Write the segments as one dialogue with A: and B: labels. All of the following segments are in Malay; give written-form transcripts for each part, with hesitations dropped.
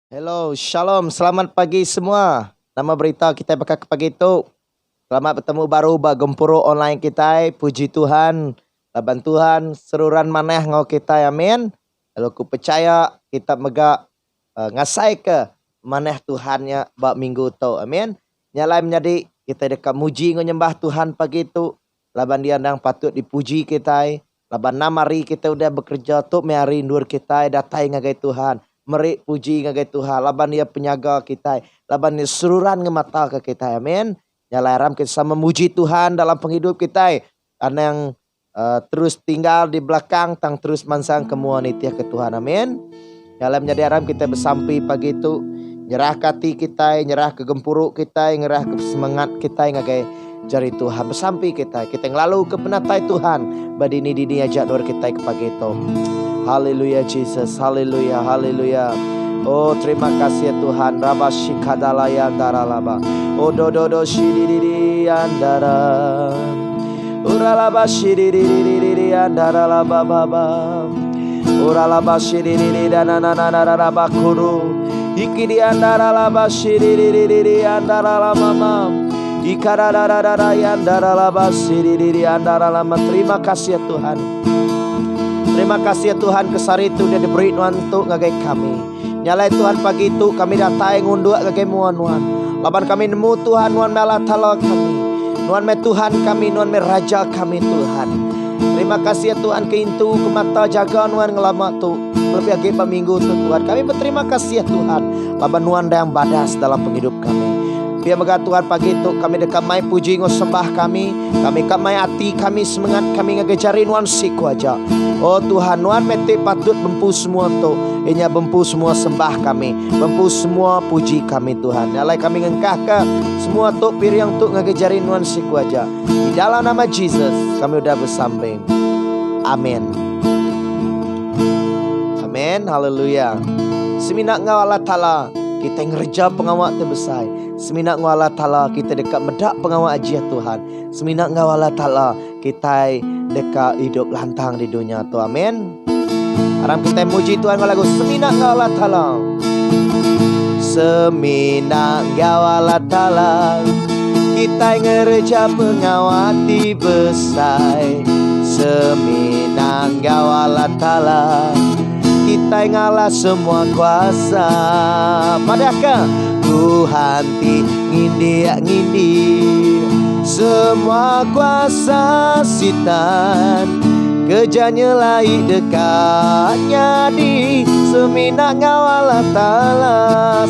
A: Hello, shalom, selamat pagi semua. Nama berita kita bakal ke pagi itu. Selamat bertemu baru bagempuro online kita. Puji Tuhan, laban Tuhan, seruran maneh ngau kita, amin. Kalau ku percaya kita mega ngasai ke maneh Tuhannya bak minggu tu, amin. Nyalai menjadi kita dekat muji nyembah Tuhan pagi itu. Laban dia yang patut dipuji kita. Laban 6 hari kita udah bekerja tu hari nur kita datai ngagai Tuhan. Merik puji ngagai Tuhan. Laban dia penyaga kita. Laban dia seruran ngemata ke kita. Amin. Nyalaram kita sama memuji Tuhan dalam penghidup kita. Karena yang terus tinggal di belakang. Tang terus mansang kemua nitia ke Tuhan. Amin. Dalam menjadi aram kita bersampai pagi itu. Nyerah hati kita. Nyerah ke gempuruk kita. Nyerah ke semangat kita. Ngagai jari Tuhan. Bersampai kita. Kita ngelalu ke penatai Tuhan. Badini dini ajak nur kita ke pagi itu. Haleluya Jesus, haleluya, haleluya. Oh terima kasih ya Tuhan. Rabba shikadala yandara laba. Oh do shidididi yandara. Uralaba shidididi yandara laba baba. Uralaba shidididi dananana laba kuru. Ikidi yandara laba shidididi yandara lama mama. Ikarararara yandara laba shidididi yandara lama. Terima kasih ya Tuhan. Terima kasih ya Tuhan kesari itu dia diberi nuan untuk ngagai kami. Nyalai Tuhan pagi itu kami datai ngunduh ngagai muan nuan. Laban kami nemu Tuhan nuan melah tala kami. Nuan me Tuhan kami, nuan me Raja kami Tuhan. Terima kasih ya Tuhan keintu ke mata jaga nuan ngelama tu. Lebih lagi minggu tu Tuhan. Kami berterima kasih ya Tuhan. Laban nuan yang badas dalam penghidup kami. Biar mega Tuhan pagi itu kami dekat mai puji sembah kami. Kami kamai hati kami semangat kami ngejari nuan siku aja. Oh Tuhan, nuan mete patut bempu semua tu. Inya bempu semua sembah kami, bempu semua puji kami Tuhan. Nyalai kami ngengkah ke semua tu piriang tu ngejari nuan siku aja. Di dalam nama Jesus kami udah bersampai. Amin. Amin. Haleluya. Seminak ngau Allah Ta'ala kita ngerja pengawak terbesar. Seminak ngau Allah Ta'ala kita dekat medak pengawak ajiah Tuhan. Seminak ngau Allah Ta'ala kita dekat hidup lantang di dunia tu. Amin. Aram kita muji Tuhan dengan lagu Seminak ngau Allah Ta'ala. Seminak ngau Allah Ta'ala kita ngerja pengawati besar. Seminak ngau Allah Ta'ala kita ngalah semua kuasa. Padahal Tuhan ngindi semua kuasa sitan. Kerjanya lain dekatnya di Seminak ngau Allah Ta'ala.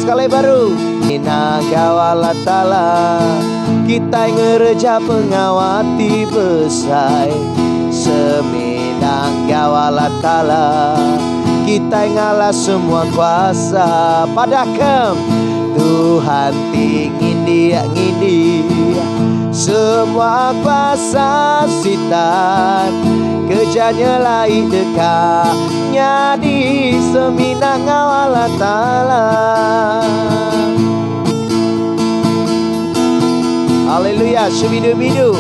A: Sekali baru Seminak ngau Allah Ta'ala kita ngerja pengawati besar. Seminak ngau Allah Ta'ala kita ngalah semua kuasa. Padahal Tuhan ngindi semua kuasa sitan. Kerjanya lain dekatnya di Seminak ngau Allah Ta'ala. Haleluya. Syubidu-bidu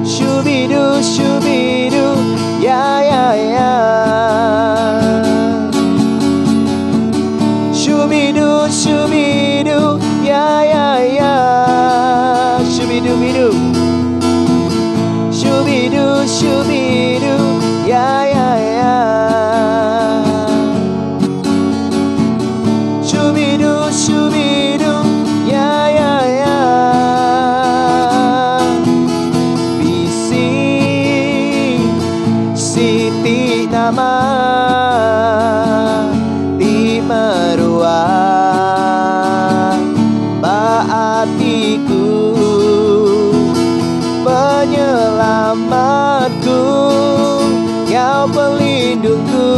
A: Syubidu syubidu ya ya ya. Syubidu syubidu ya ya ya. Syubidu bidu. Syubidu syubidu ya ya ya. Syubidu syubidu ya ya ya. Siti nama di merua baatiku penyelamatku kau pelindungku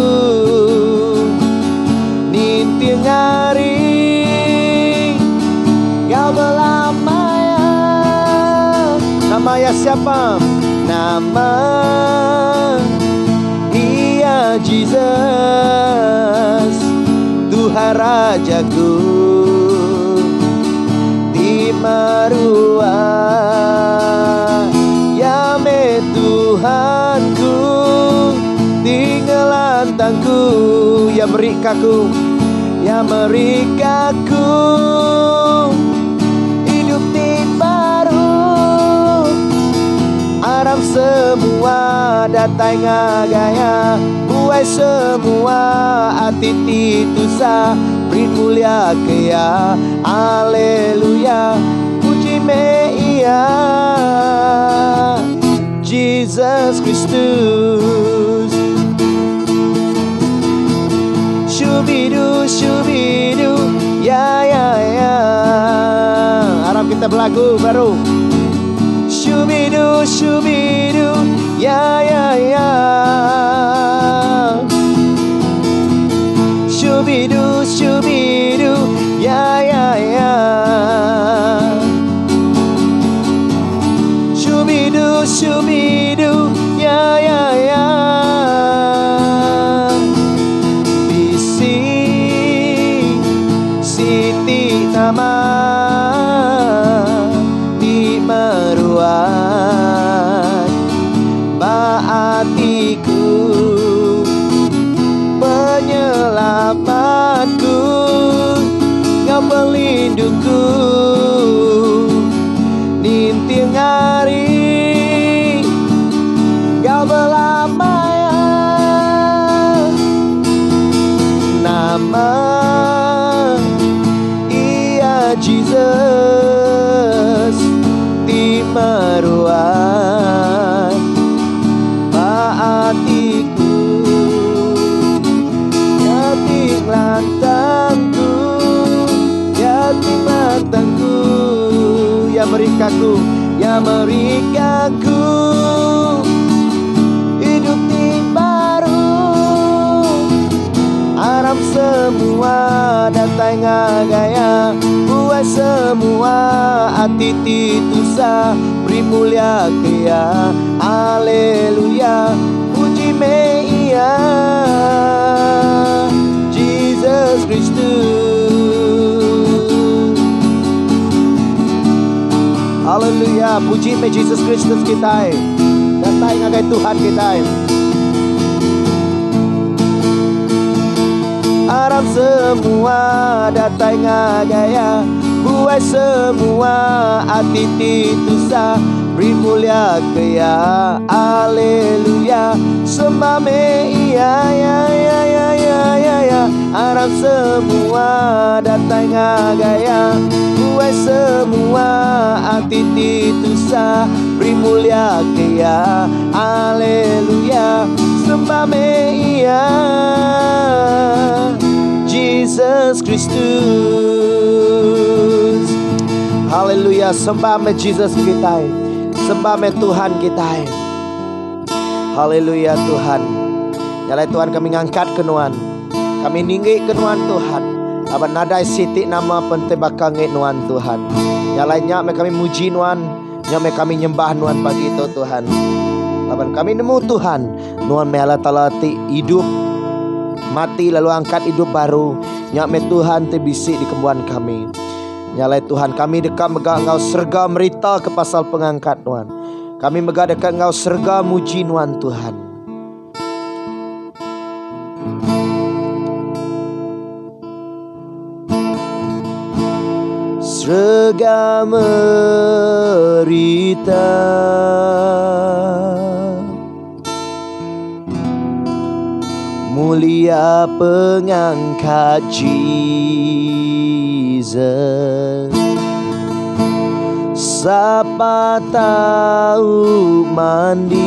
A: nintiang hari kau belamaya. Nama ya siapa? Nama Dia Jesus Tuhan Rajaku di marua ya me Tuhanku tinggalan tangku yang berikanku, yang berikanku hidup di baru. Aram semua datang gaya, buai semua hati titusa, beri mulia kaya, haleluya, puji me ia Jesus Kristus. Shubidu, shubidu, ya ya ya. Harap kita berlagu baru. Shubidu, shubidu, ya ya ya. Shubidu, shubidu, ya ya ya. Shubidu, shubidu, ya ya ya. Bisi Siti nama di meruat baatiku, penyelamatku, Ngau pelindungku nintiang hari, Ngau belamaya nama ia Jesus di meruat baatiku, yatim lantangku, yatim lantangku, yang berikanku, yang berikanku hidup di baru. Aram semua datang gaya, buat semua hati titusa, beri mulia kaya, haleluya, puji me ia Jesus Kristus. Haleluya, puji me Jesus Kristus kita, datang gaya Tuhan kita. Aram semua datang gaya, buat semua hati titusa, beri mulia kaya, haleluya, sembah me ia ya ya ya ya ya ya. Aram semua datang gaya, buat semua hati titusa, beri mulia kaya, haleluya, sembah me ia Jesus Kristus. Haleluya, sembah me Jesus kita, sembah me Tuhan kita. Haleluya Tuhan. Nyalai Tuhan kami ngangkat ke Nuan, kami ninggi ke Nuan Tuhan. Aban nadai siti nama pentebakang Nuan Tuhan. Nyalainya me kami muji Nuan, nyame kami nyembah Nuan pagi itu Tuhan. Aban kami nemu Tuhan, Nuan me ala talati hidup mati lalu angkat hidup baru. Nyame Tuhan tebisi di kembuan kami. Nyalai Tuhan kami dekat megah Engkau serga merita ke pasal pengangkat Tuhan. Kami megah dekat Engkau serga muji Tuhan Tuhan. Serga merita mulia pengangkat Jesus. Siapa tahu mandi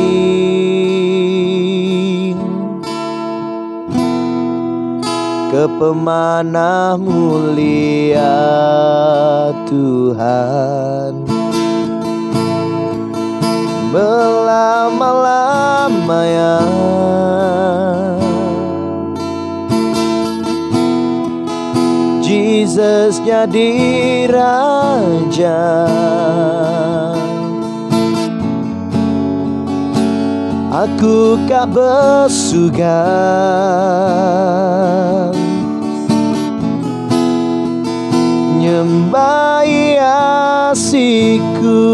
A: ke pemanah mulia Tuhan. Belama-lamanya Jesus jadi raja. Aku kak bersuga nyembah asihku.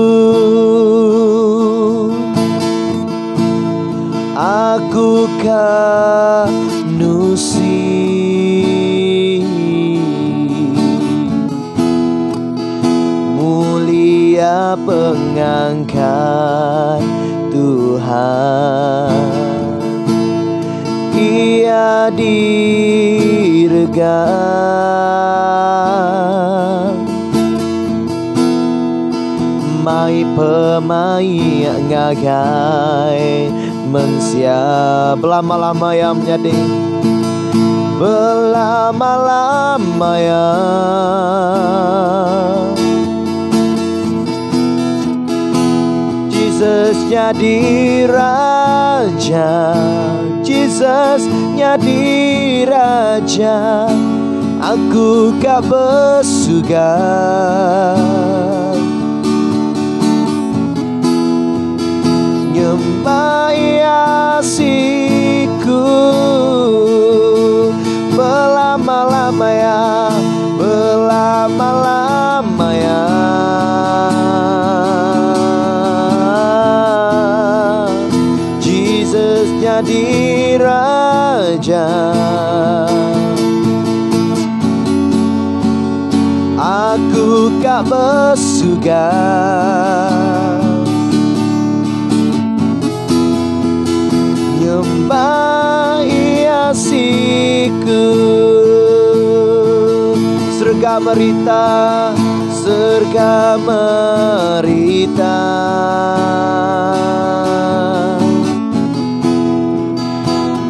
A: Aku kak nusi pengangkat Tuhan, Ia diregang. Mai pemai ngagai mensia belama-lama yang menjadi belama-lama ya. Jesus jadi raja, Jesus jadi raja, aku gak bersuga. Nyembah Yesusku belama-lama ya, belama-lama ya. Jesus jadi raja, aku gak bersuga. Nyembah Yesusku, serga merita, serga merita.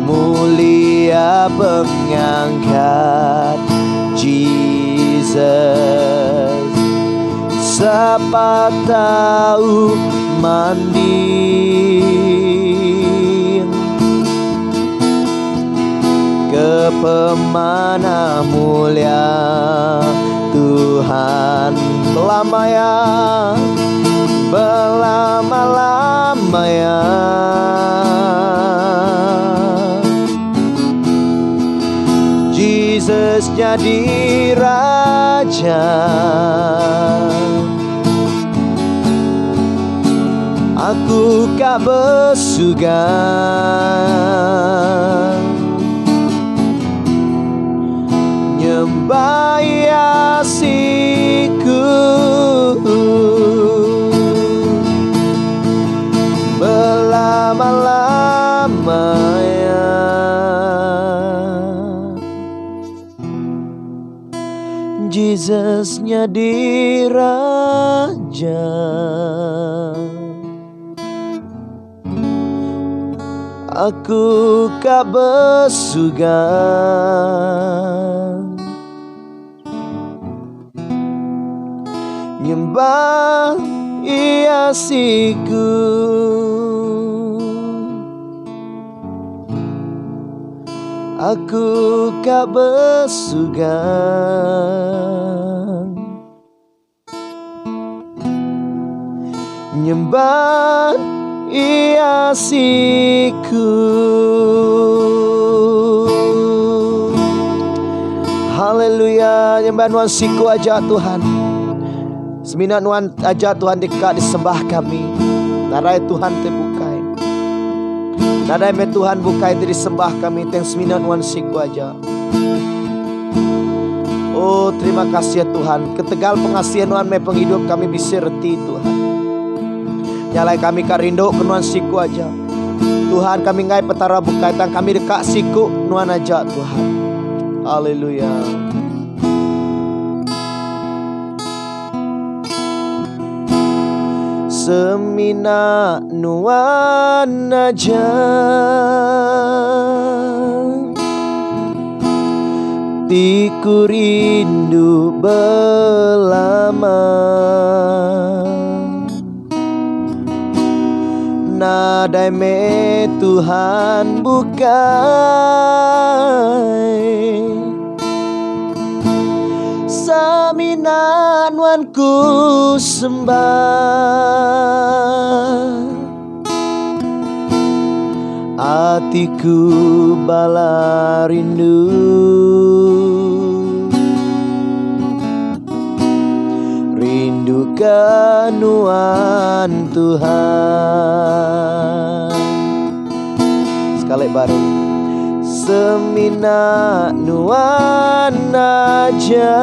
A: Mulia pengangkat Jesus, siapa tahu mandi ke pemana mulia Tuhan belama ya, belama-lama ya. Jesus jadi raja, aku gak bersuga. Nyembah Yesusku belama-lama ya. Jesus jadi raja, aku gak bersuga. Nyembah Yesusku, aku gak bersuga. Nyembah Yesusku. Haleluya. Nyembah Nuan siku aja Tuhan, semina Nuan aja Tuhan dekat disembah kami. Narai Tuhan terbukai, narai me Tuhan bukai disembah kami. Teng semina Nuan siku aja. Oh terima kasih ya Tuhan, ketegal pengasihan Nuan me penghidup kami bisa reti Tuhan. Nyalai kami karindo ke Nuan siku aja Tuhan, kami ngai petara bukai tang kami dekat siku Nuan aja Tuhan. Haleluya. Semina Nuan aja, tiku rindu belama. Nadai me Tuhan bukai, semina Nuan ku sembah. Hatiku bala rindu, rindu ke Nuan Tuhan. Sekali baru, semina Nuan aja,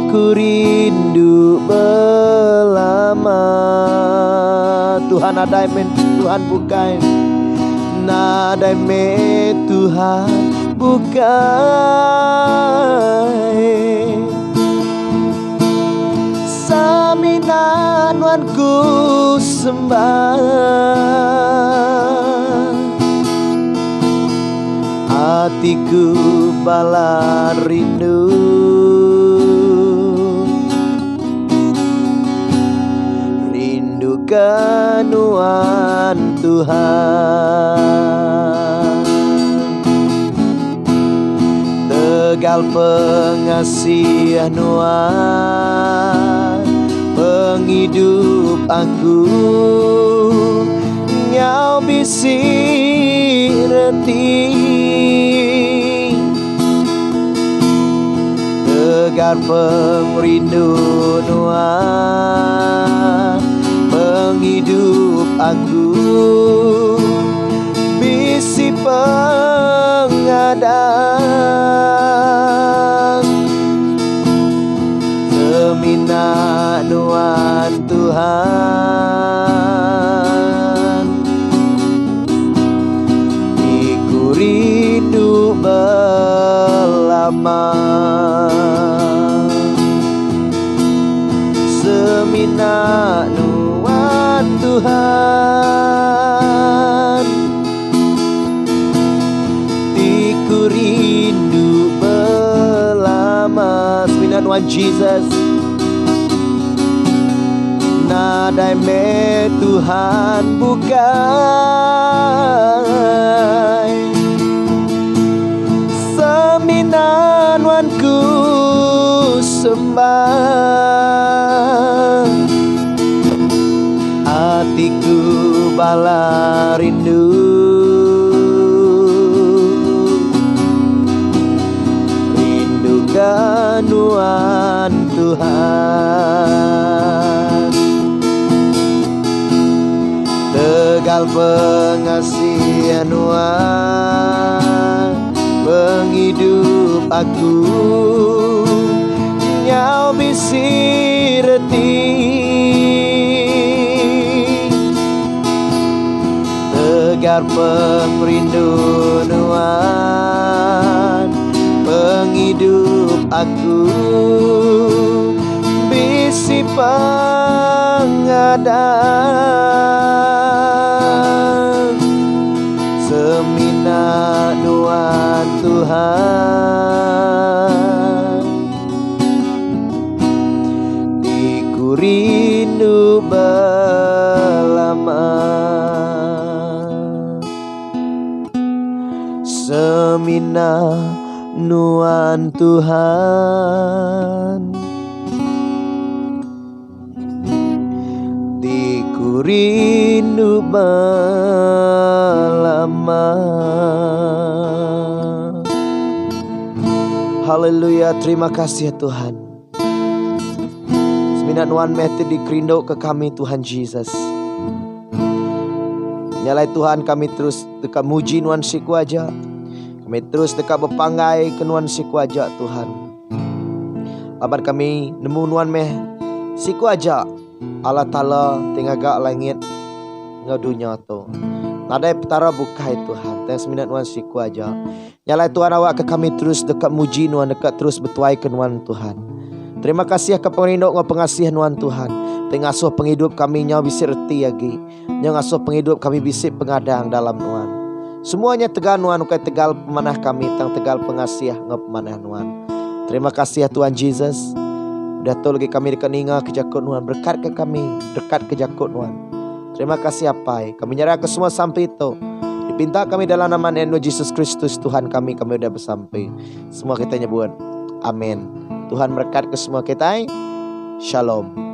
A: ku rindu belama. Tuhan ada men Tuhan bukai, nada me Tuhan bukai. Saminan wan ku sembah, hatiku bala rindu, rindu kenuan Tuhan. Tegal pengasih Nuan, penghidup aku, nyau bisi reti. Tegar pengrindu Nuan, penghidup aku, bisi pengadang. Semina Nuan Tuhan, iku rindu belama. Semina Nuan Tuhan, iku rindu belama. Semina Nuan Jesus, nada me Tuhan bukai. Seminan wan ku sembah, hatiku bala rindu, rindu kenuan Tuhan. Tegal pengasih Nuan, penghidup aku, nyau bisi reti. Tegar pengrindu Nuan, penghidup aku, bisi pengadang. Semina Nuan Tuhan, iku rindu belama. Semina Nuan Tuhan, iku rindu belama. Haleluya, terima kasih ya Tuhan. Semina Nuan meti dikerindo ke kami Tuhan Jesus. Nyalai Tuhan, kami terus dekat muji Nuan siku aja. Kami terus dekat berpanggai ke Nuan siku aja Tuhan. Laban kami nemu Nuan meh siku aja Allah Ta'ala tinggal gak langit ngadunya tu. Nadai petara bukai Tuhan. Tengah seminat Nuan siku aja. Nyalai Tuhan awak ke kami terus dekat muji Nuan, dekat terus bertuai ke Nuan Tuhan. Terima kasih ke penghidup ngau pengasihan Nuan Tuhan. Tengah asuh penghidup kami nyau bisik reti lagi. Nyau asuh penghidup kami bisik pengadang dalam Nuan. Semuanya tegal Nuan, ukai tegal pemanah kami, tang tegal pengasiah ngau pemanah Nuan. Terima kasih ya Tuhan Jesus. Udah tahu lagi kami dekat ninga ke jakut Nuan, berkat ke kami, dekat ke jakut Nuan. Terima kasih apai. Kami nyerah ke semua sampai itu. Dipinta kami dalam nama Yesus Kristus Tuhan kami udah bersampai. Semua kita nyebut amin. Tuhan berkat ke semua kita. Shalom.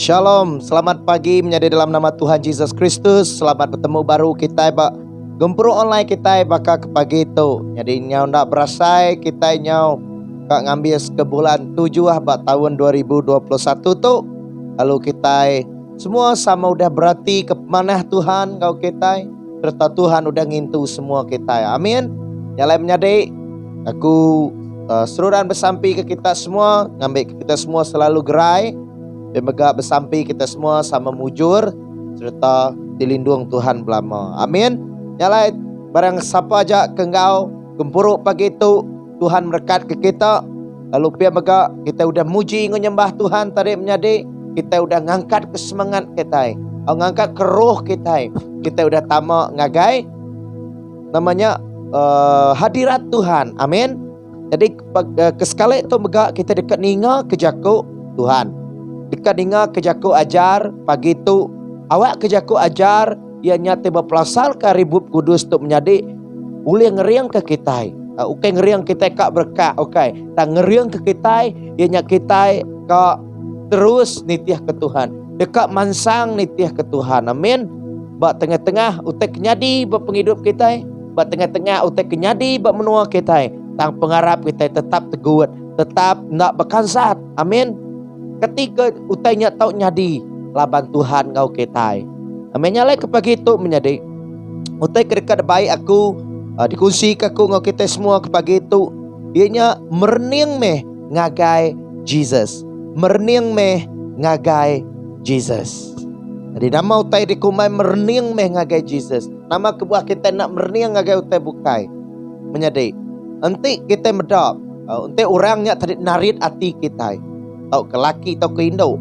A: Shalom, selamat pagi menjadi dalam nama Tuhan Yesus Kristus. Selamat bertemu baru kita bak gempuru online kita bakal ke pagi itu. Jadi nyau ndak berasai kita nyau kak ngambil ke bulan 7 bak tahun 2021 tu. Lalu kita semua sama udah berarti ke mana Tuhan kau kita serta Tuhan udah ngintu semua kita. Amin. Nyalai menjadi aku seruran bersampi ke kita semua, ngambil ke kita semua selalu gerai. Pemegak bersampi kita semua sama mujur serta dilindung Tuhan belama. Amin. Nyalai barang siapa aja ke engkau gempuruk pagi itu Tuhan berkat ke kita. Lalu pemegak kita udah muji menyembah Tuhan tadi menjadi kita udah ngangkat ke semangat kita, ngangkat ke roh kita. Kita udah tamak ngagai namanya hadirat Tuhan. Amin. Jadi ke sekali itu megak kita dekat ninga ke jaku Tuhan. Dekat dengar kejaku ajar pagi tu awak kejaku ajar ianya tiba pelasal ke ribut kudus tu menjadi boleh ngeriang ke kita. Okey ngeriang kita kak berkat. Okey tak ngeriang ke kita ianya kita kak terus nitiah ke Tuhan. Dekat mansang nitiah ke Tuhan. Amin. Bak tengah-tengah utek kenyadi bak penghidup kita. Bak tengah-tengah utek kenyadi bak menua kita. Tang pengharap kita tetap teguh, tetap nak berkansat. Amin. Ketika utainya tau nyadi laban Tuhan kau ketai. Amin nyalai ke pagi itu menjadi utai kedekat baik aku dikunci ke aku ngau kita semua ke pagi itu ianya merning meh ngagai Jesus. Merning meh ngagai Jesus. Jadi nama utai dikumai merning meh ngagai Jesus. Nama kebuah kita nak merning ngagai utai bukai. Menjadi nanti kita medap nanti orangnya tadi narit hati kita. Tau ke laki tau ke Indo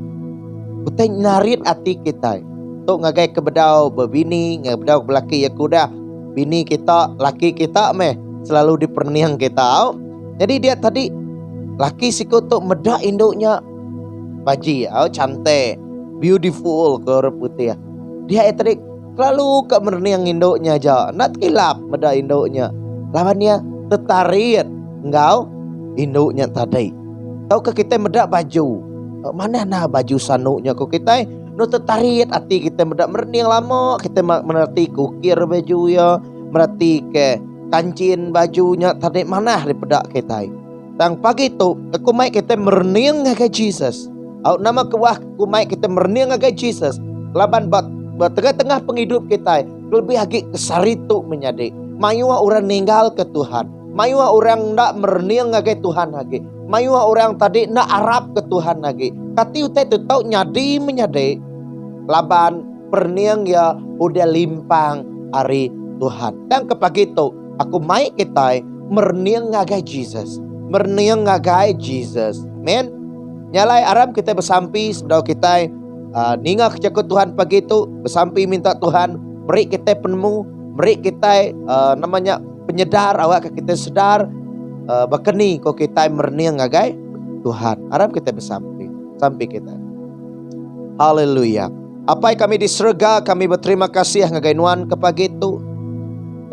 A: utai narit hati kita. Tau ngagai ke bedau berbini ngebedau ke laki ya kuda bini kita laki kita meh selalu diperniang kita. Jadi dia tadi laki siku tu medak induknya baji cantik beautiful ke putih. Dia tadi selalu ke merniang induknya aja nak kilap medak induknya lawannya tertarik engkau induknya tadi. Tahu ke kita medak baju mana nah baju sanuknya kau kita no tertarik hati kita medak merniang lama kita merhati kukir baju ya merhati ke kancin bajunya tadi mana daripada kita. Tang pagi tu aku mai kita merniang ngagai Jesus. Nama kewah aku mai kita merniang ngagai Jesus. Laban bat tengah-tengah penghidup kita lebih lagi kesaritu menjadi mayua orang ninggal ke Tuhan. Mayua orang nak merniang ngagai Tuhan lagi. Mayua orang tadi nak arab ke Tuhan lagi. Kati utai tu tau nyadi menyadi. Laban perniang ya udah limpang hari Tuhan. Dan ke pagi tu aku mai kita merniang ngagai Jesus. Merniang ngagai Jesus. Amen. Nyalai aram kita bersampi sedau kita ninga kejakut Tuhan pagi tu bersampi minta Tuhan beri kita penemu, beri kita namanya penyedar awak kita sedar bakeni ko kita merniang ngagai Tuhan. Aram kita bersampi sampai kita. Haleluya. Apa yang kami di surga kami berterima kasih ngagai nuan ke pagi itu.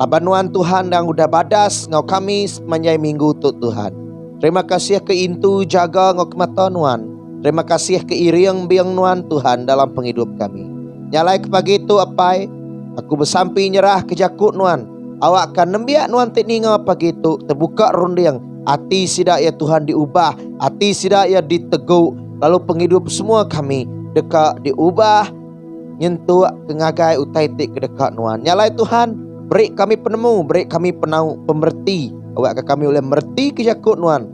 A: Laban nuan Tuhan yang udah badas ngau kami sepanjang minggu tu Tuhan. Terima kasih ke intu jaga ngau kemata nuan. Terima kasih ke iriang biang nuan Tuhan dalam penghidup kami. Nyalai ke pagi itu apa? Aku bersampi nyerah ke jakut nuan. Awak akan nembiak nuan tekninga pagi itu terbuka rundiang. Hati sidak ya Tuhan diubah. Hati sidak ya diteguk. Lalu penghidup semua kami dekat diubah. Nyentuh kengagai utai tik ke dekat nuan. Nyalai Tuhan. Beri kami penemu. Beri kami pemerti. Awak akan kami boleh merti ke jakut nuan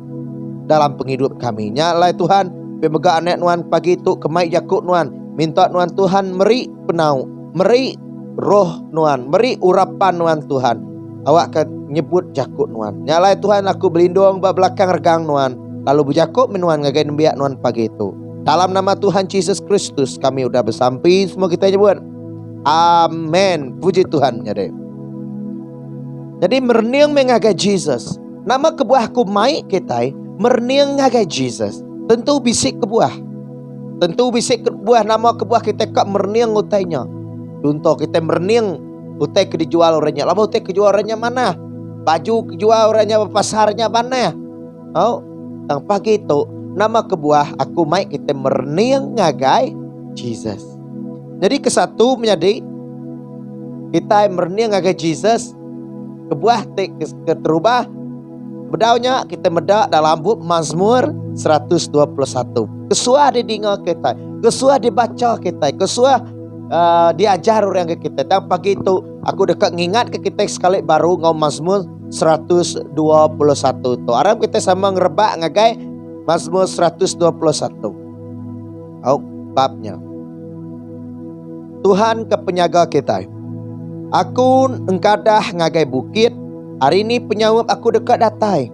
A: dalam penghidup kami. Nyalai Tuhan. Pemegak anak nuan pagi itu kemai jakut nuan. Minta nuan Tuhan meri penau. Meri roh nuan, beri urapan nuan Tuhan. Awak akan nyebut jakut nuan. Nyalai Tuhan aku berlindung bak belakang regang nuan. Lalu berjakut menuan ngagai nembiak nuan pagi itu. Dalam nama Tuhan Yesus Kristus kami udah bersampi semua kita nyebut. Amin. Puji Tuhan nyade. Jadi merniang mengagai Jesus. Nama kebuahku mai kita merniang ngagai Jesus. Tentu bisik kebuah. Tentu bisik kebuah nama kebuah kita kak merniang utainya. Contoh kita merniang utai ke dijual orangnya. Lama utai kejual orangnya mana? Baju kejual orangnya pasarnya mana? Oh, tang pagi itu nama kebuah aku mai kita merniang ngagai Jesus. Jadi kesatu menjadi kita mernia ngagai Jesus kebuah terubah bedaunya kita medak dalam buku Mazmur 121. Kesuah didengar kita, kesuah dibaca kita, kesuah diajar orang ke kita. Dan pagi itu aku dekat ngingat ke kita sekali baru ngau Mazmur 121 tu. Aram kita sama ngerebak ngagai Mazmur 121. Babnya. Tuhan ke penyaga kita. Aku engkadah ngagai bukit. Hari ini penyawab aku dekat datai.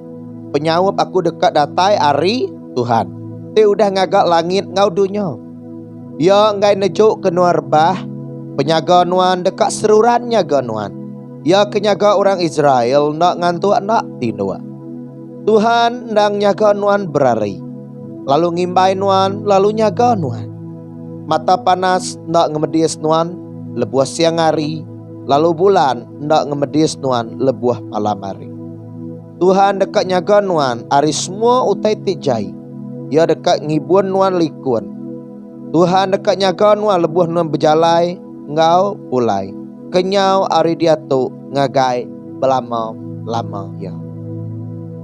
A: Penyawab aku dekat datai hari Tuhan. Dia udah ngagak langit ngau dunia. Ya ngai nejuk ke nuar bah. Penyaga nuan dekat serurannya ga nuan. Ya kenyaga orang Israel nak ngantuk nak tinua. Tuhan ndang nyaga nuan berari. Lalu ngimbai nuan, lalu nyaga nuan. Mata panas nak ngemedias nuan, lebuah siang hari. Lalu bulan ndak ngemedis nuan lebuah malam hari. Tuhan dekat nyaga nuan hari semua utai tijai. Ya dekat ngibun nuan likun. Tuhan dekat nyaga nuan lebuah nuan berjalai ngau pulai. Kenyau hari dia tu ngagai belama-lama ya.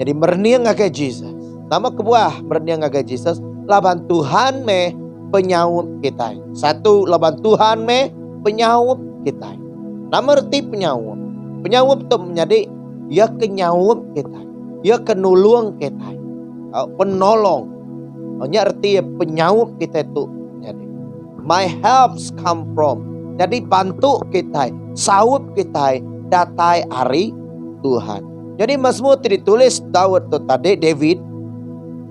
A: Jadi mernia ngagai Jesus. Nama kebuah mernia ngagai Jesus. Laban Tuhan me penyawab kita. Satu laban Tuhan me penyawab kita. Nama erti penyawab. Penyawab tu menjadi ia kenyawab kita. Ia kenulung kita. Penolong. Hanya erti penyawab kita itu menjadi. My helps come from. Jadi bantu kita. Sawab kita. Datai hari Tuhan. Jadi Mazmur ditulis Daud tu tadi David.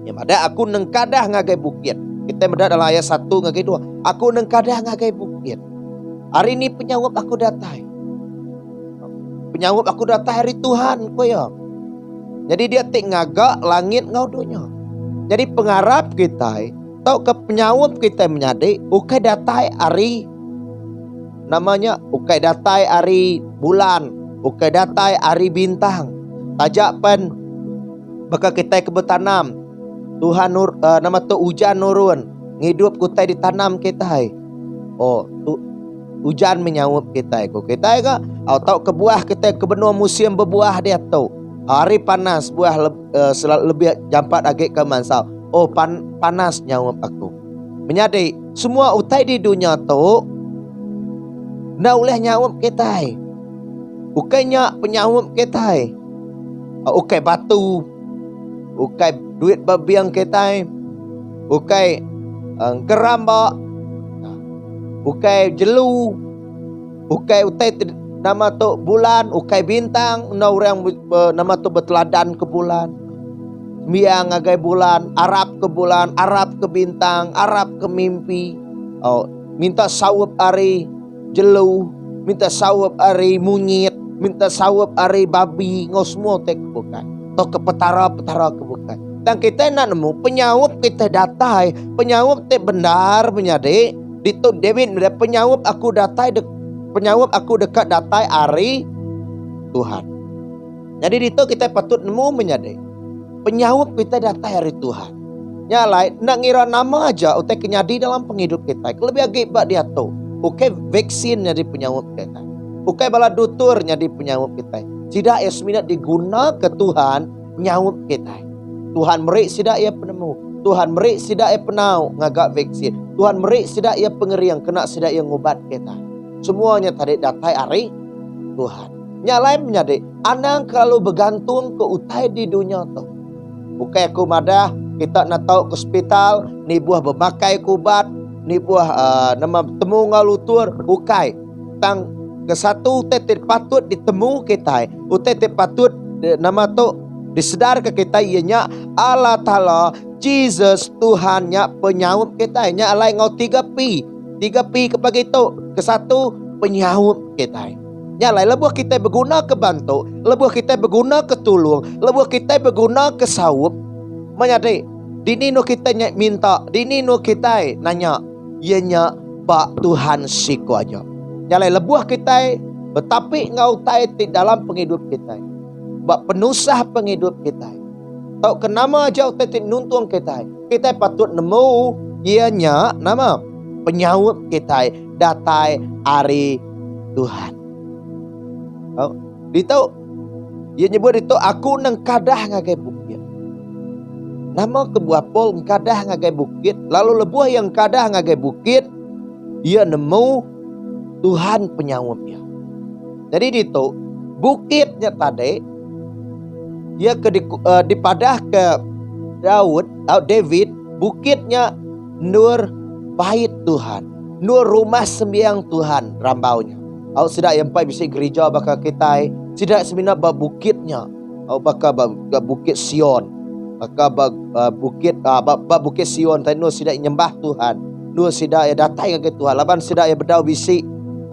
A: Yang ada aku nengkadah ngagai bukit. Kita berada dalam ayat 1 ngagai 2. Aku nengkadah ngagai bukit. Hari ini penyawab aku datai. Penyawab aku datai hari Tuhan koyo. Jadi dia tik ngagak langit ngau dunia. Jadi pengharap kita tau ke penyawab kita menjadi ukai datai hari namanya ukai datai hari bulan, ukai datai hari bintang. Tajak pen bakal kita kebetanam. Tuhan nama tu hujan nurun, ngidup kutai ditanam kita. Oh, tu hujan menyawab kita ko kita ke atau ke buah kita ke benua musim berbuah dia tu hari panas buah lebih jampat agak ke mansau. Oh panas nyawab aku menjadi semua utai di dunia tu na oleh nyawab kita ukainya penyawab kita ukai batu ukai duit babiang kita ukai keramba ukai jelu, ukai nama tu bulan, ukai bintang, orang nama tu berteladan ke bulan. Miang ngagai bulan, Arab ke bulan, Arab ke bintang, Arab ke mimpi. Oh, minta sawab ari jelu, minta sawab ari munyit, minta sawab ari babi, ngau semua tek bukan. Tok ke petara-petara ke bukan. Dan kita nak nemu penyawab kita datai, penyawab te benar menjadi Dito David penyawab aku dekat datai hari Tuhan. Jadi dito kita patut nemu menjadi penyawab kita datai hari Tuhan. Nyalai nak ngira nama aja utai kenyadi dalam penghidup kita. Lebih agak bak dia tu. Ukai vaksin jadi penyawab kita. Ukai bala dutur jadi penyawab kita. Tidak esminat diguna ke Tuhan penyawab kita. Tuhan merik sidak ia penemu. Tuhan merik sidak ia penau ngagak vaksin. Tuhan merik sidak ia pengeriang kena sidak ia ngubat kita. Semuanya tadi datai hari Tuhan. Nyalai menjadi anang kalau bergantung ke utai di dunia tu. Bukai aku madah kita nak tahu ke hospital ni buah bermakai kubat ni buah nama temu ngalutur bukai tang ke satu tetet patut ditemu kita. Utai patut nama tu disedar ke kita ianya Allah Ta'ala Jesus Tuhannya penyawab kita. Nya alai ngau 3P kepagi itu. Ke satu penyawab kita. Nya alai lebuh kita berguna ke bantu, lebuh kita berguna ke tulung, lebuh kita berguna ke sawab. Menyadari dini no kita minta, dini no kita nanya, ianya Pak Tuhan siku aja. Nya alai lebuh kita betapi ngau tai dalam penghidup kita. Bak penusah penghidup kita. Tau kenama jauh tetik nuntung kita. Kita patut nemu ianya nama penyawab kita datai ari Tuhan. Oh, dito ia nyebut itu aku nang kadah ngagai bukit. Nama kebuah pol kadah ngagai bukit, lalu lebuah yang kadah ngagai bukit, ia nemu Tuhan penyawabnya. Jadi dito bukitnya tadi dia dipadah ke David, bukitnya nur bait Tuhan, nur rumah sembiang Tuhan rambaunya. Au sidak yang pai bisa gereja bakal kita, sidak semina bukitnya, au bakal bukit Sion, bakal bukit Sion tadi nur sidak nyembah Tuhan, nur sidak ya datai ke Tuhan, laban sidak ya bedau bisi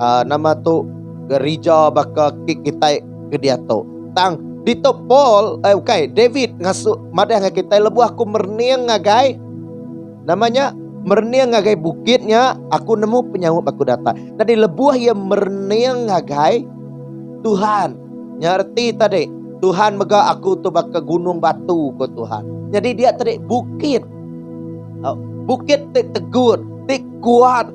A: nama tu gereja bakal kita ke dia tu. Tang dito Paul, David ngasuk madah ngagai kita lebu aku merniang ngagai namanya merniang ngagai bukitnya aku nemu penyawab aku datang. Tadi lebuah yang merniang ngagai Tuhan. Nyarti tadi Tuhan mega aku tu baka gunung batu ke Tuhan. Jadi dia tadi bukit. Bukit tegur, kuat,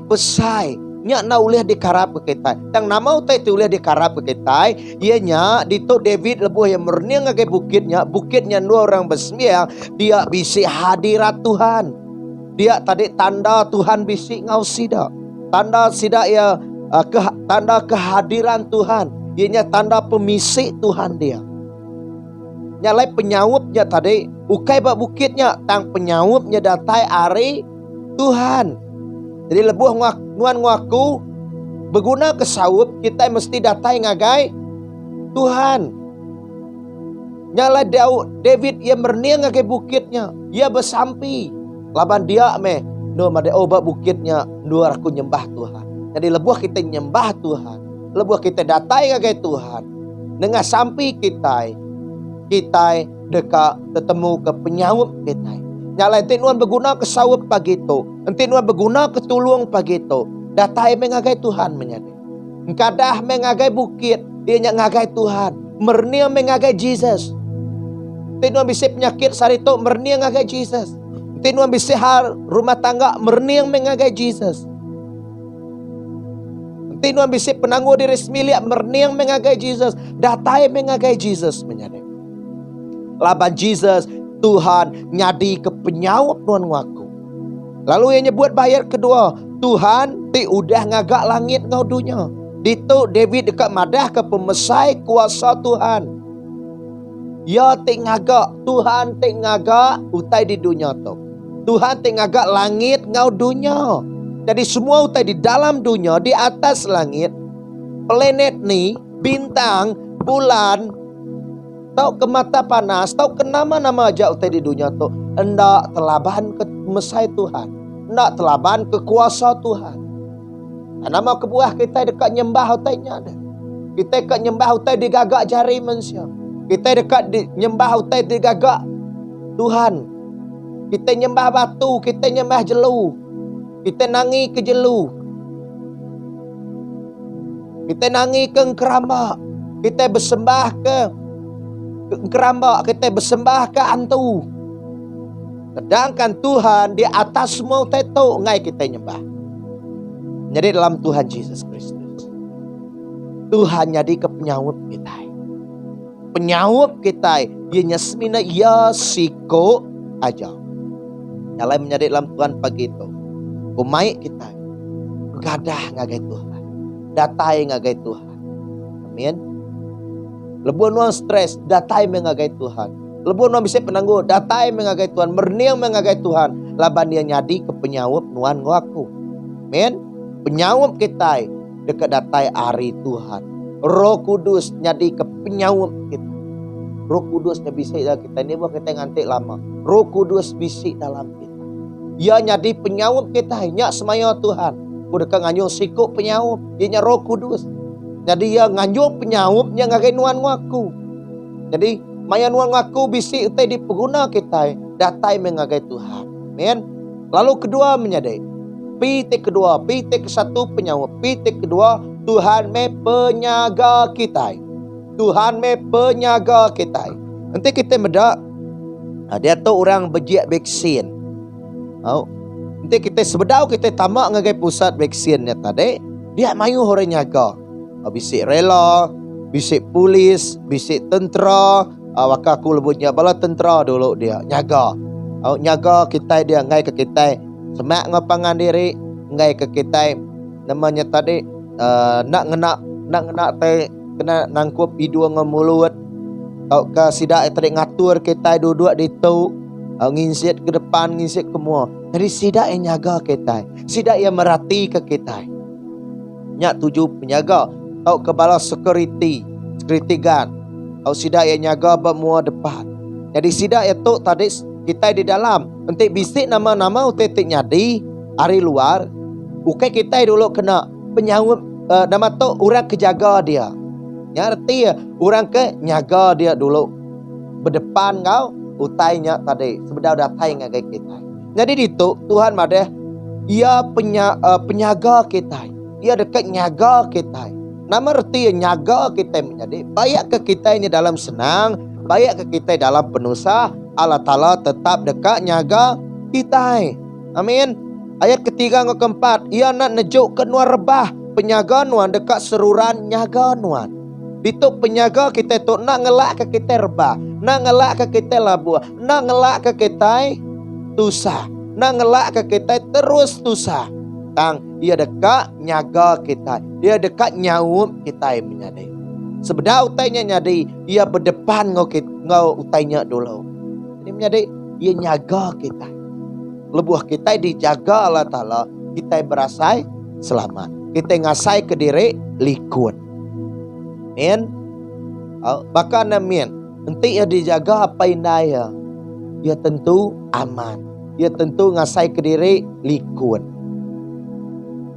A: besar. Nya na ulih dikarap ke kita. Tang nama utai tu ulih dikarap ke kita. Ianya dito David lebuh yang merniang ngagai bukitnya dua orang bersembiang, dia bisi hadirat Tuhan. Dia tadi tanda Tuhan bisi ngau sida. Tanda sida ya tanda kehadiran Tuhan. Ianya tanda pemisik Tuhan dia. Nyalai penyawabnya tadi ukai bak bukitnya tang penyawabnya datai ari Tuhan. Jadi lebuh nuan ngaku berguna kesawub kita mesti datai ngagai Tuhan. Nyala David ia merniang ngagai bukitnya, ia bersampi. Laban dia no made obat bukitnya luar aku nyembah Tuhan. Jadi lebuh kita nyembah Tuhan, lebuh kita datai ngagai Tuhan. Dengan sampi kita dekat ketemu ke penyawab kita. Nyala ente nuan berguna kesawab pagi itu, ente nuan berguna ketulung pagi itu. Datai mengagai Tuhan menyade. Kadah mengagai bukit, dia ngagai Tuhan. Mernia mengagai Jesus. Ente nuan bisa penyakit sarito mernia ngagai Jesus. Ente nuan bisa rumah tangga mernia mengagai Jesus. Ente nuan bisa penangguh diri semilia mernia mengagai Jesus. Datai mengagai Jesus menyade. Laban Jesus Tuhan nyadi ke penyawab nuan ngaku. Lalu yang nyebut bayar kedua, Tuhan ti udah ngagak langit ngau dunia. Dito David dekat madah ke pemesai kuasa Tuhan. Ya ti ngagak, Tuhan ti ngagak utai di dunia tu. Tuhan ti ngagak langit ngau dunia. Jadi semua utai di dalam dunia, di atas langit, planet ni, bintang, bulan, tau ke mata panas, tau ke nama-nama aja utai di dunia tu, hendak telaban ke mesai Tuhan, hendak telaban ke kuasa Tuhan. Nama kebuah kita dekat nyembah utainya ada. Kita dekat nyembah utai digagak jari manusia. Kita dekat nyembah utai digagak Tuhan. Kita nyembah batu, kita nyembah jelu. Kita nangi ke jelu. Kita nangi ke keramba. Kita bersembah ke keramba, kita bersembah ke antu. Sedangkan Tuhan di atas semua itu ngai kita nyembah. Jadi dalam Tuhan Yesus Kristus, Tuhan jadi ke penyawab kita. Penyawab kita, ianya semina ia siko aja. Nyalai menjadi dalam Tuhan pagi itu. Kumai kita, gadah ngagai Tuhan, datai ngagai Tuhan. Amin. Lebuan nuan stres, datai mengagai Tuhan. Lebuan nuan bisa penangguh, datai mengagai Tuhan. Merniang mengagai Tuhan. Laban dia nyadi ke penyawab nuan ngaku. Amin. Penyawab kita dekat datai ari Tuhan. Roh Kudus nyadi ke penyawab kita. Roh Kudus bisa kita ni buat kita ngantik lama. Roh Kudus bisik dalam kita. Ia nyadi penyawab kita, nyak semaya Tuhan. Ku dekat nganyo sikuk penyawab, dia Roh Kudus. Jadi ia nganjuk penyawabnya ngagai nuan ngaku. Jadi maya nuan ngaku bisi utai dipeguna kita datai mengagai Tuhan. Amin. Lalu kedua menyadai. Pitik kedua, pitik satu penyawab. Pitik kedua, Tuhan me penyaga kita. Tuhan me penyaga kita. Nanti kita medak dia tu orang berjiak vaksin. Nanti kita sebedau kita tamak ngagai pusat vaksinnya tadi, dia mayu orang nyaga. Bisik rela, bisik polis, bisik tentera, waka aku lebutnya bala tentera dulu dia nyaga. Nyaga kita dia ngai ke kita semak ngapangan diri ngai ke kita namanya tadi nak ngena teh kena nangkup hidung ngemulut. Ke sidak tadi ngatur kita duduk di tu, nginsit ke depan, nginsit ke muah. Jadi sidak yang nyaga kita, sidak yang merhati ke kita. Nyak tujuh penjaga, tau kepala security guard, tau sidak yang nyaga bermuah depan. Jadi sidak yang tu tadi kita di dalam, nanti bisik nama-nama utetik nyadi, hari luar, bukan kita dulu kena penyawut nama tu orang kejaga dia. Ngerti ya, orang ke nyaga dia dulu berdepan kau utainya tadi sebedau datai ngagai kita. Jadi itu Tuhan madah ia penyaga kita, ia dekat nyaga kita. Nama arti nyaga kita menjadi baik ke kita ini dalam senang, baik ke kita dalam penusah. Allah Ta'ala tetap dekat nyaga kita. Amin. Ayat ketiga ke keempat, ia nak nejuk ke nuan rebah, penyaga nuan dekat seruran nyaga nuan. Itu penyaga kita tu nak ngelak ke kita rebah, nak ngelak ke kita labuh, nak ngelak ke kita tusah, nak ngelak ke kita terus tusah. Tang ia dekat nyaga kita, dia dekat nyawup kita menyadai. Sebeda utainya nyadai, ia berdepan ngau utainya dulu. Jadi menyadai ia nyaga kita. Lebuh kita dijaga Allah Ta'ala, kita berasai selamat. Kita ngasai ke diri likun. Amin. Bahkan amin. Nanti ia dijaga apa indah ya. Ia tentu aman. Ia tentu ngasai ke diri likun.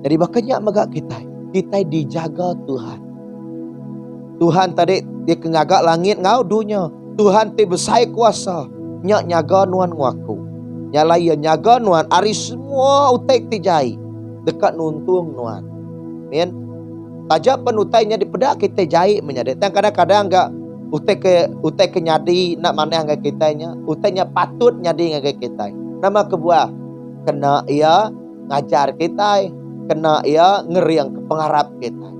A: Jadi makanya megak kita dijaga Tuhan. Tuhan tadi dia kengagak langit ngau dunia. Tuhan ti besai kuasa. Nyak nyaga nuan ngaku. Nyala ia nyaga nuan ari semua utek ti jai. Dekat nuntung nuan. Amin. Tajak penutainya di pedak kita jahit menyadik. Dan kadang-kadang enggak utai ke nyadi nak mana yang kitanya. Utainya patut nyadi yang kita. Nama kebuah kena ia ngajar kita, kena ia ngeri yang pengharap kita.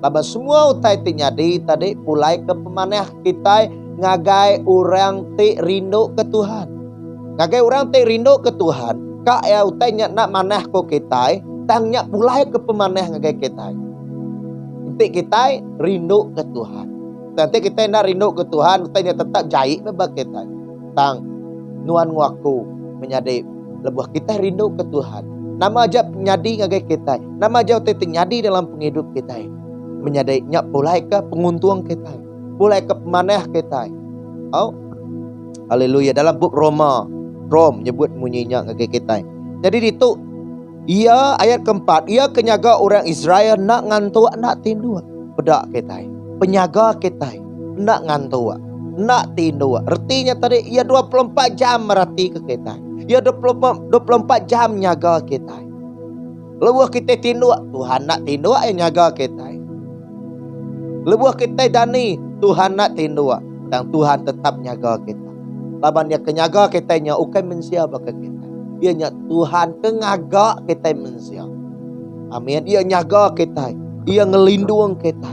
A: Laba semua utai ti nyadi tadi pulai ke pemanah kita ngagai orang ti rindu ke Tuhan. Ngagai orang ti rindu ke Tuhan. Kak ya utainya nak manah ko kita, tangnya pulai ke pemanah ngagai kita. Nanti kita rindu ke Tuhan. Nanti kita nak rindu ke Tuhan, kita tetap jahit bebak kita. Tang nuan ngaku menyadi lebuh kita rindu ke Tuhan. Nama aja nyadi ngagai kita. Nama aja kita nyadi dalam penghidup kita. Menyadi nyak pulai ke penguntung kita. Pulai ke pemanah kita. Oh, haleluya. Dalam buku Rom nyebut munyinya ngagai kita. Jadi itu ia ayat keempat, ia kenyaga orang Israel nak ngantuk nak tindu. Bedak kita, penyaga kita nak ngantuk, nak tindu. Artinya tadi ia 24 jam merhati ke kita. Ia 24 jam nyaga kita. Lebuh kita tindu, Tuhan nak tindu yang nyaga kita. Lebuh kita dani, Tuhan nak tindu dan Tuhan tetap nyaga kita. Laban dia kenyaga kita nya ukai mensia baka kita. Ia nyak Tuhan kengaga kita manusia. Amin. Ia nyaga kita. Ia ngelindung kita.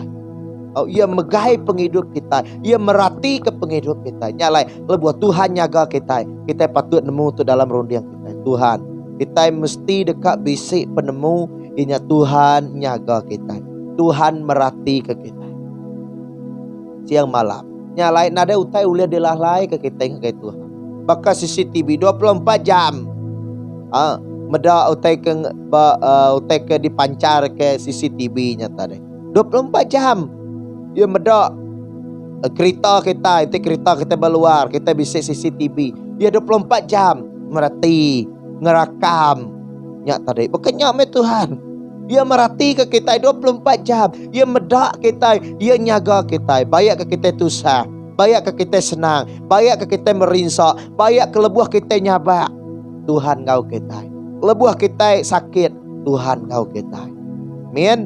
A: Ia megai penghidup kita. Ia merhati ke penghidup kita. Nyalai lebuh Tuhan nyaga kita. Kita patut nemu tu dalam rundiang kita. Tuhan, kita mesti dekat bisik penemu. Ia Tuhan nyaga kita. Tuhan merhati ke kita. Siang malam. Nyalai nada utai uliah dilalai ke kita ke Tuhan. Maka CCTV 24 jam. Meda utai ke dipancar ke CCTV nya tadi 24 jam. Ya meda kereta kita, itu kereta kita keluar, kita bisa CCTV. Ya 24 jam merhati, ngerakam nya tadi. Bukannya me Tuhan. Dia merhati ke kita 24 jam. Dia medak kita, dia nyaga kita. Baik ke kita tusah, baik ke kita senang, baik ke kita merinsak, baik ke lebuh kita nyabak. Tuhan kau kita. Lebuh kita sakit, Tuhan kau kita. Amin.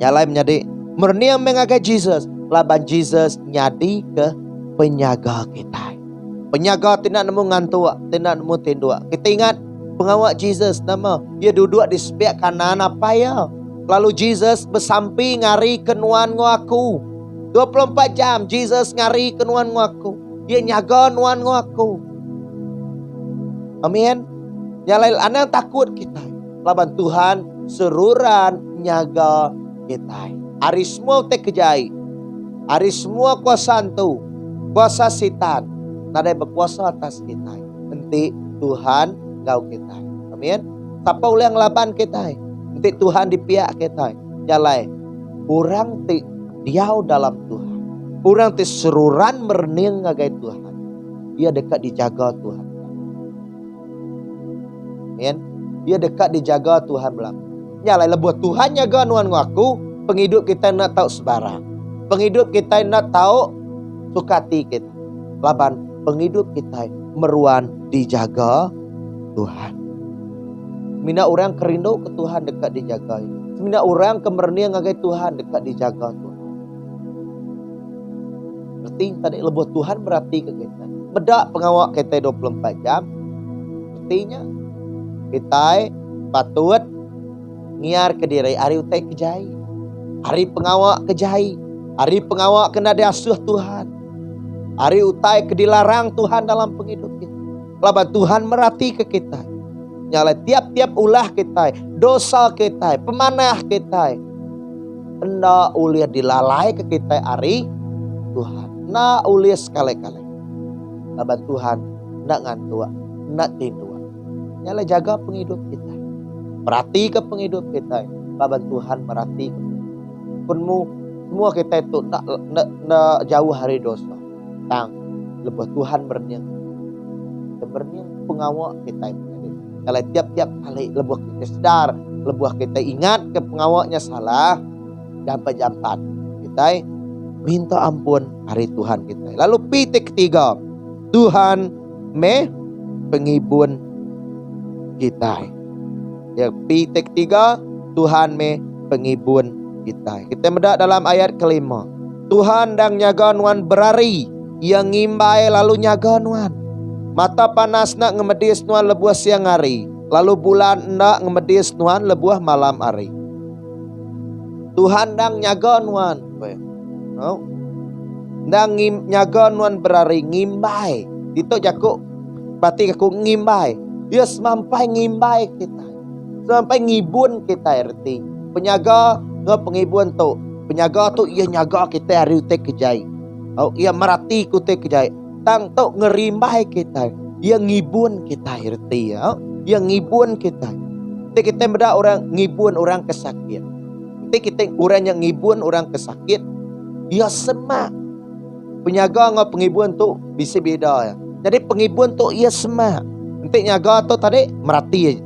A: Nyalai menjadi murni yang mengagai Jesus. Laban Jesus nyadi ke penyaga kita. Penyaga tidak nemu ngantuk, tidak nemu tindua. Kita ingat Pengawal Jesus nama, ia duduk di sebelah kanan apa ya? Lalu Jesus bersampi ngari kenuan aku. 24 jam Jesus ngari kenuan aku. Dia nyaga nuan aku. Amin. Nyalail anak takut kita. Laban Tuhan seruran nyaga kita. Hari semua te kejai. Hari semua kuasa tu. Kuasa setan. Nadai berkuasa atas kita. Nanti Tuhan ngau kita. Amin. Siapa ulang laban kita. Nanti Tuhan di pihak kita. Nyalai. Orang ti diau dalam Tuhan. Orang ti seruran merning ngagai Tuhan. Dia dekat dijaga Tuhan. Amin. Dia dekat dijaga Tuhan belakang. Nyalai lebuat Tuhan jaga nuan ngaku. Penghidup kita nak tahu sebarang. Penghidup kita nak tahu sukati kita. Laban penghidup kita meruan dijaga Tuhan. Mina orang kerindu ke Tuhan dekat dijaga. Mina orang kemernia ngagai Tuhan dekat dijaga Tuhan. Berarti tadi lebuat Tuhan berarti ke kita. Bedak pengawal kita 24 jam. Artinya kita patut ngiar ke diri hari utai kejai. Hari pengawal kejai. Hari pengawal kena diasuh Tuhan. Hari utai kedilarang Tuhan dalam penghidup kita. Laban Tuhan merhati ke kita. Nyala tiap-tiap ulah kita, dosa kita, pemanah kita. Hendak uliah dilalai ke kita hari Tuhan. Nak uliah sekali-kali. Laban Tuhan nak ngantua, nak tindua. Nyala jaga penghidup kita. Perhati ke penghidup kita. Laban Tuhan merhati ke kita. Punmu semua kita itu nak jauh hari dosa. Tang lebuh Tuhan berniang. Berniang pengawal kita. Kalau tiap-tiap kali lebuh kita sedar, lebuh kita ingat ke pengawalnya salah, jampat-jampat kita minta ampun hari Tuhan kita. Lalu pitik ketiga, Tuhan penghibun kita. Ya, pitik ketiga, Tuhan penghibun kita. Kita mendak dalam ayat kelima. Tuhan dang nyaga nuan berari, yang ngimbai lalu nyaga nuan. Mata panas nak ngemedis nuan lebuah siang hari. Lalu bulan nak ngemedis nuan lebuah malam hari. Tuhan dang nyaga nuan. Oh. Dang nyaga nuan berari ngimbai. Itu jaku berarti aku ngimbai. Dia sampai ngimbai kita. Sampai ngibun kita erti. Penyaga ke penghibun tu. Penyaga tu ia nyaga kita hari utek kejai. Oh, ia merhati kutek kejai. Tang tu ngerimbai kita. Ia ngibun kita erti ya. Ia ngibun kita. Nanti kita beda orang ngibun orang kesakit. Nanti kita orang yang ngibun orang kesakit. Ia semak. Penyaga dengan penghibun tu bisa beda ya. Jadi penghibun tu ia semak. Nanti nyaga tu tadi merhati.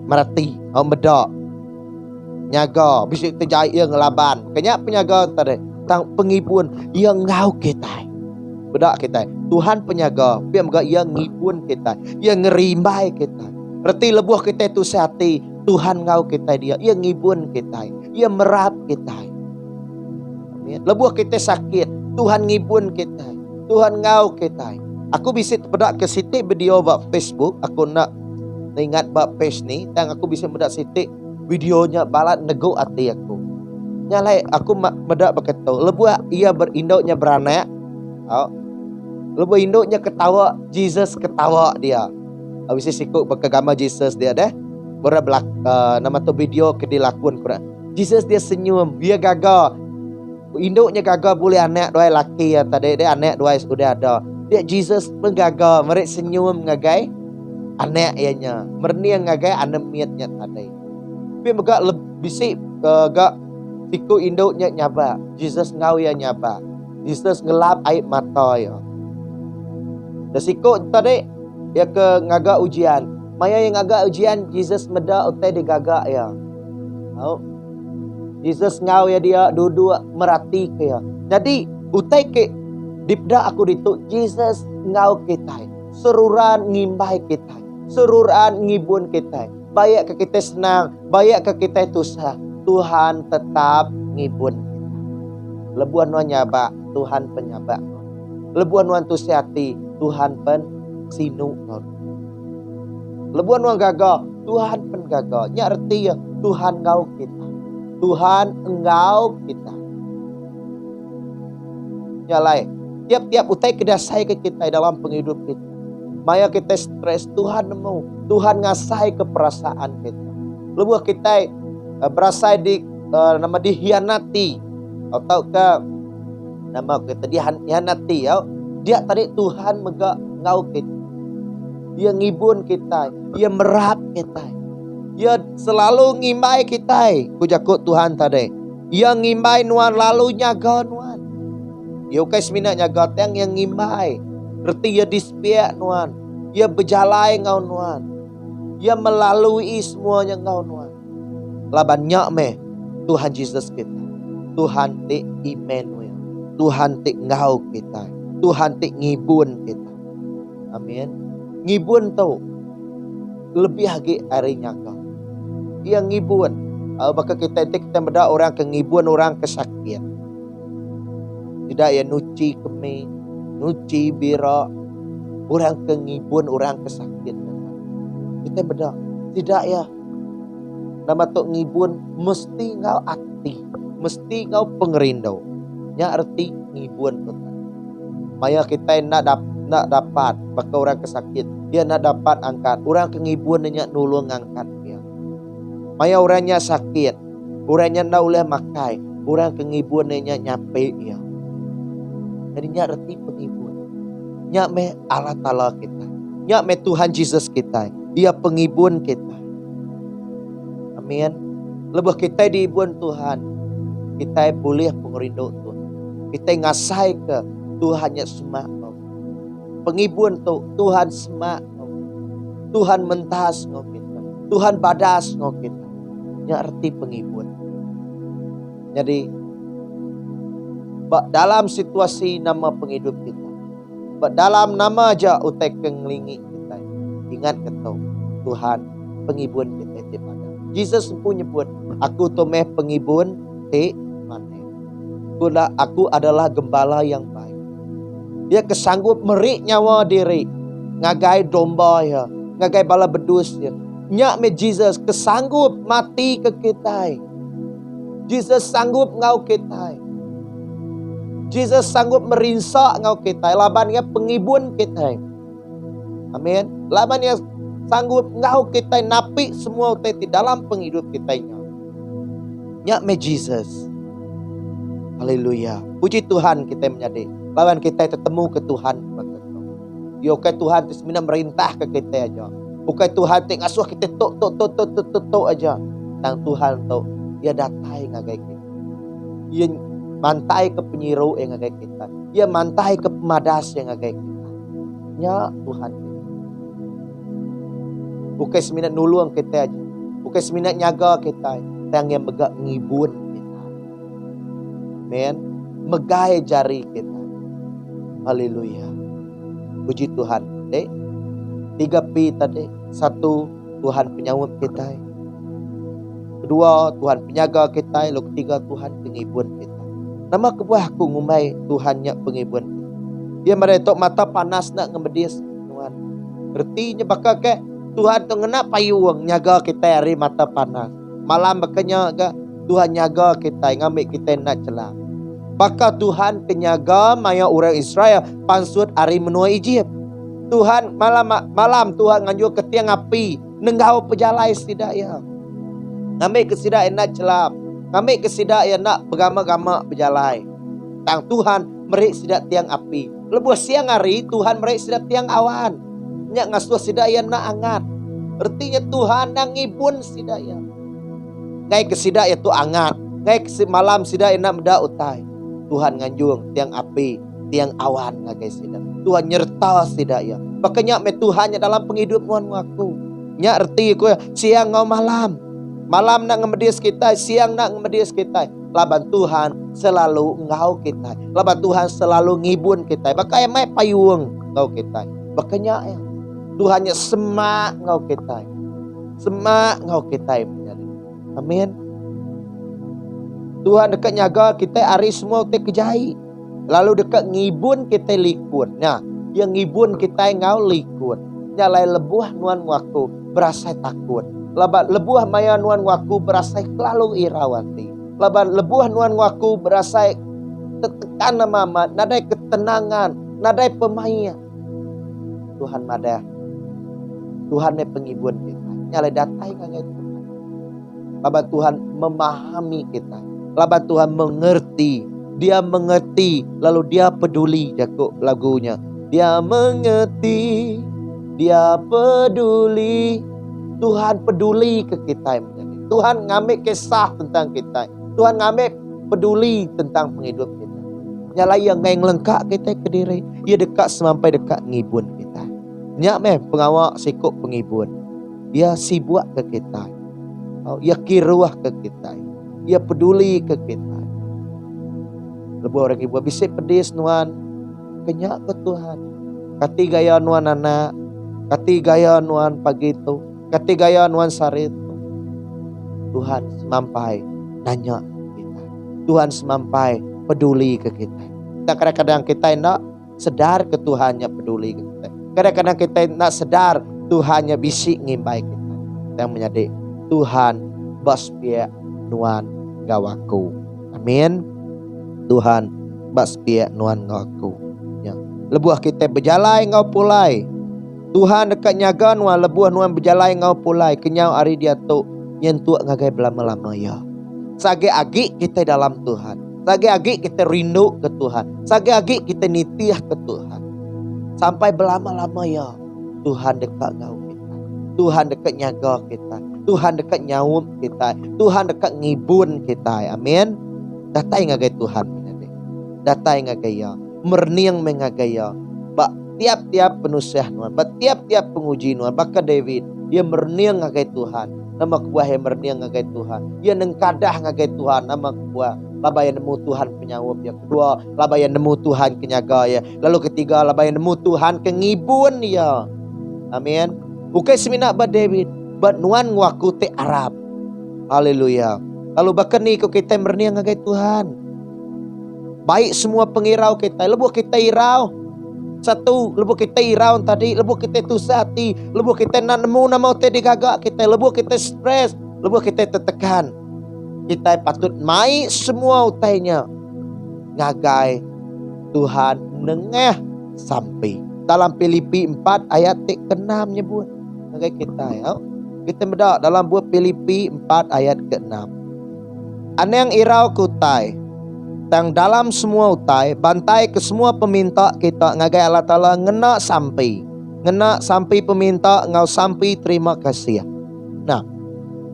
A: Oh beda. Nyaga bisa terjaya ia ngelaban. Makanya penyaga tadi tang penghibun ia ngau kita. Beda kita. Tuhan penyaga. Biar mereka ia ngibun kita. Ia ngerimbai kita. Berarti lebuh kita itu sehati. Tuhan ngau kita dia. Ia ngibun kita. Ia merap kita. Lebuh kita sakit. Tuhan ngibun kita. Tuhan ngau kita. Aku bisa bedak ke sitik video bak Facebook. Aku nak ingat bak page ni. Dan aku bisa bedak sitik videonya balat nego hati aku. Nyalai aku bedak berkata. Lebuh ia berinduknya beranak. Oh. Lebuh induknya ketawa. Jesus ketawa dia. Habis sikut berkagama Jesus dia deh. Berbelak nama tu video ke dilakun kurang. Jesus dia senyum. Dia gagal. Induknya gagal boleh anak dua laki ya tadi dia anak dua sudah ada. Dia Jesus pun gagal. Mereka senyum ngagai anak ianya. Mernia ngagai anak miatnya tadi. Tapi mereka bisik gak sikut induknya nyaba. Jesus ngau ya nyaba. Jesus ngelap air mata ya. Dan sikut tadi dia ke ngagak ujian. Maya yang ngagak ujian Jesus meda utai digagak ya. Tahu? Jesus ngau ya dia duduk merhati ke ya. Jadi utai ke dipda aku ditu Jesus ngau kita. Seruran ngimbai kita. Seruran ngibun kita. Baik ke kita senang, baik ke kita susah. Tuhan tetap ngibun kita. Lebuan nuan nyaba, Tuhan penyabak. Lebuan nuan tu sehati, Tuhan pen sinu. Lebuan nuan gagal, Tuhan penjaga. Nya arti ya Tuhan engkau kita. Tuhan engkau kita. Nyalai. Tiap-tiap utai kedasai ke kita dalam penghidup kita. Maya kita stres, Tuhan nemu. Tuhan ngasai ke perasaan kita. Lebuh kita berasa nama dihianati. Atau ke nama kita dihianati ya. Dia tadi Tuhan megak engkau kita. Dia ngibun kita, dia merap kita. Dia selalu ngimbai kita. Kujakut Tuhan tadi. Dia ngimbai nuan lalu nyaga nuan. Dia ukai semina nyaga tiang yang ngimbai. Berarti dia dispiak nuan. Dia berjalai ngau nuan. Dia melalui semuanya ngau nuan. Labannya meh Tuhan Yesus kita. Tuhan ti Immanuel. Tuhan ti ngau kita. Tuhan ti ngibun kita. Amin. Ngibun tu lebih lagi harinya kau. Yang ngibun, maka kita beda orang ke ngibun orang kesakit. Tidak ya nuci kemi, nuci bira, orang ke ngibun orang kesakit. Kita beda, tidak ya. Nama tu ngibun mesti ngau hati, mesti ngau pengerindau. Nya arti ngibun tu. Maya kita nak dapat maka orang kesakit dia nak dapat angkat orang kengibun nya nulung angkat dia. Maya orangnya sakit orangnya nak boleh makai orang kengibun nya nyampe dia. Jadi nya reti pengibun nya me Allah Taala kita nya me Tuhan Yesus kita dia pengibun kita. Amin. Lebih kita diibun Tuhan kita boleh pengerindu Tuhan kita ngasai ke Tuhannya semak. Pengibun tu Tuhan semak. Tuhan mentas ngau kita. Tuhan badas ngau kita. Nya arti pengibun. Jadi dalam situasi nama penghidup kita. Dalam nama aja utai kenglingi kita. Ingat ketau Tuhan pengibun kita di pada. Yesus pun nyebut aku tu meh pengibun ti mane. Aku adalah gembala yang baik. Dia kesanggup merik nyawa diri. Ngagai domba ya. Ngagai bala bedus ya. Nyak me Jesus kesanggup mati ke kita. Jesus sanggup ngau kita. Jesus sanggup merinsak ngau kita. Laban dia pengibun kita. Amin. Laban dia sanggup ngau kita. Napi semua di dalam penghidup kita. Nyak me Jesus. Haleluya. Puji Tuhan kita menyadari. Lawan kita ketemu ke Tuhan. Ya okay Tuhan sebenarnya merintah ke kita aja. Bukan Tuhan tik asuh kita tok aja. Tang Tuhan tu dia datai ngagai kita. Dia mantai ke penyiru yang ngagai kita. Dia mantai ke pemadas yang ngagai kita. Ya Tuhan. Bukan sebenarnya nulung kita aja. Bukan sebenarnya nyaga kita. Tang yang megak ngibun kita. Amen. Megai jari kita. Haleluya. Puji Tuhan. Dek. 3P tadi. 1. Tuhan penyawut kita. 2. Tuhan penyaga kita. Lalu 3. Tuhan pengibun kita. Nama kebuah aku ngumai Tuhannya pengibun kita. Dia meretok mata panas nak ngemedis Tuhan. Artinya bakal ke Tuhan tu ngena payung nyaga kita hari mata panas. Malam bakanya ke Tuhan nyaga kita ngambil kita nak celah. Maka Tuhan penyaga maya orang Israel pansut hari menua Egypt. Tuhan malam Tuhan nganjur ke tiang api nenggau pejalai sidak ya. Ngambil ke sidak nak celap. Ngambil ke sidak ya nak bergama-gama pejalai. Tang Tuhan merik sidak tiang api. Lebuh siang hari Tuhan merik sidak tiang awan. Nyak ngasuh sidak ya nak angat. Artinya Tuhan yang ngibun sidak ya. Ngai ke sidak ya tu angat. Ngai ke malam sidak ya nak meda utai. Tuhan nganjung tiang api, tiang awan ngagai sidak. Tuhan nyerta sidak ya. Makanya me Tuhannya dalam penghidupan aku. Nya erti ku siang ngau malam. Malam nak ngemedis kita, siang nak ngemedis kita. Laban Tuhan selalu ngau kita. Laban Tuhan selalu ngibun kita. Bakaya mai payung ngau kita. Bakanya ya. Tuhannya semak ngau kita. Semak ngau kita. Amin. Tuhan dekat nyaga kita hari semua kita kejai. Lalu dekat ngibun kita likun. Nah, yang ngibun kita ngau likun. Nyalai lebuh nuan waktu berasa takut. Labat lebuh maya nuan waku berasai kelalu irawati. Labat lebuh nuan waku berasai tetekan mama, nadai ketenangan, nadai pemaya. Tuhan madah. Tuhan pengibuan kita. Nyalai datai ngagai Tuhan. Labat Tuhan memahami kita. Labat Tuhan mengerti. Dia mengerti, lalu dia peduli. Jakub lagunya. Dia mengerti, dia peduli. Tuhan peduli ke kita. Tuhan ngambil kisah tentang kita. Tuhan ngambil peduli tentang penghidup kita. Nyalai yang lengkap kita ke diri. Ia dekat sampai dekat ngibun kita. Nyak pengawak sikuk pengibun. Ia sibuk ke kita. Ia kiruah ke kita. Ia peduli ke kita. Lebu orang ibu bisa pedis nuan. Kenyak ke Tuhan. Kati gaya nuan anak. Kati gaya nuan pagi itu. Kati gaya nuan sare itu. Tuhan semampai nanya kita. Tuhan semampai peduli ke kita. Kadang-kadang kita nak sedar ke Tuhannya peduli ke kita. Kadang-kadang kita nak sedar Tuhannya bisik ngimbai kita. Yang menjadi Tuhan baspia nuan gawaku. Amin. Tuhan baspia nuan gawaku. Ya. Lebuah kita berjalan ngau pulai. Tuhan dekat nyaga nuan lebuah nuan berjalan ngau pulai. Kenyau hari dia tu nyentuh ngagai belama-lama ya. Sage agi kita dalam Tuhan. Sage agi kita rindu ke Tuhan. Sage agi kita nitiah ke Tuhan. Sampai belama-lama ya. Tuhan dekat ngau kita. Tuhan dekat nyaga kita. Tuhan dekat nyawum kita. Tuhan dekat ngibun kita. Amin. Datai ngagai Tuhan. Datai ngagai ya. Merniang mengagaya. Bak tiap-tiap penusiah nuan. Bak tiap-tiap penguji nuan. Baka David. Dia merniang ngagai Tuhan. Nama kuah yang merniang ngagai Tuhan. Dia nengkadah ngagai Tuhan. Nama kuah. Laba yang nemu Tuhan penyawab. Yang kedua. Laba yang nemu Tuhan kenyaga ya. Lalu ketiga. Laba yang nemu Tuhan kengibun ya. Amin. Bukai seminak ba David. Ba nuan waku te Arab. Haleluya. Lalu bahkan ni kita merniang ngagai Tuhan. Baik semua pengirau kita. Lebuh kita irau. Satu, lebuh kita irau tadi. Lebuh kita tusah hati. Lebuh kita nak nemu nama te digagak kita. Lebuh kita stres. Lebuh kita tertekan. Kita patut mai semua utainya. Ngagai Tuhan nengah sampai. Dalam Filipi 4 ayat 6 nyebut. Ngagai kita ya. Kita bedak dalam buah Filipi 4 ayat ke-6. Anang irau kutai. Tang dalam semua utai, bantai ke semua peminta kita ngagai Allah Ta'ala ngena sampai peminta ngau sampai terima kasih. Nah,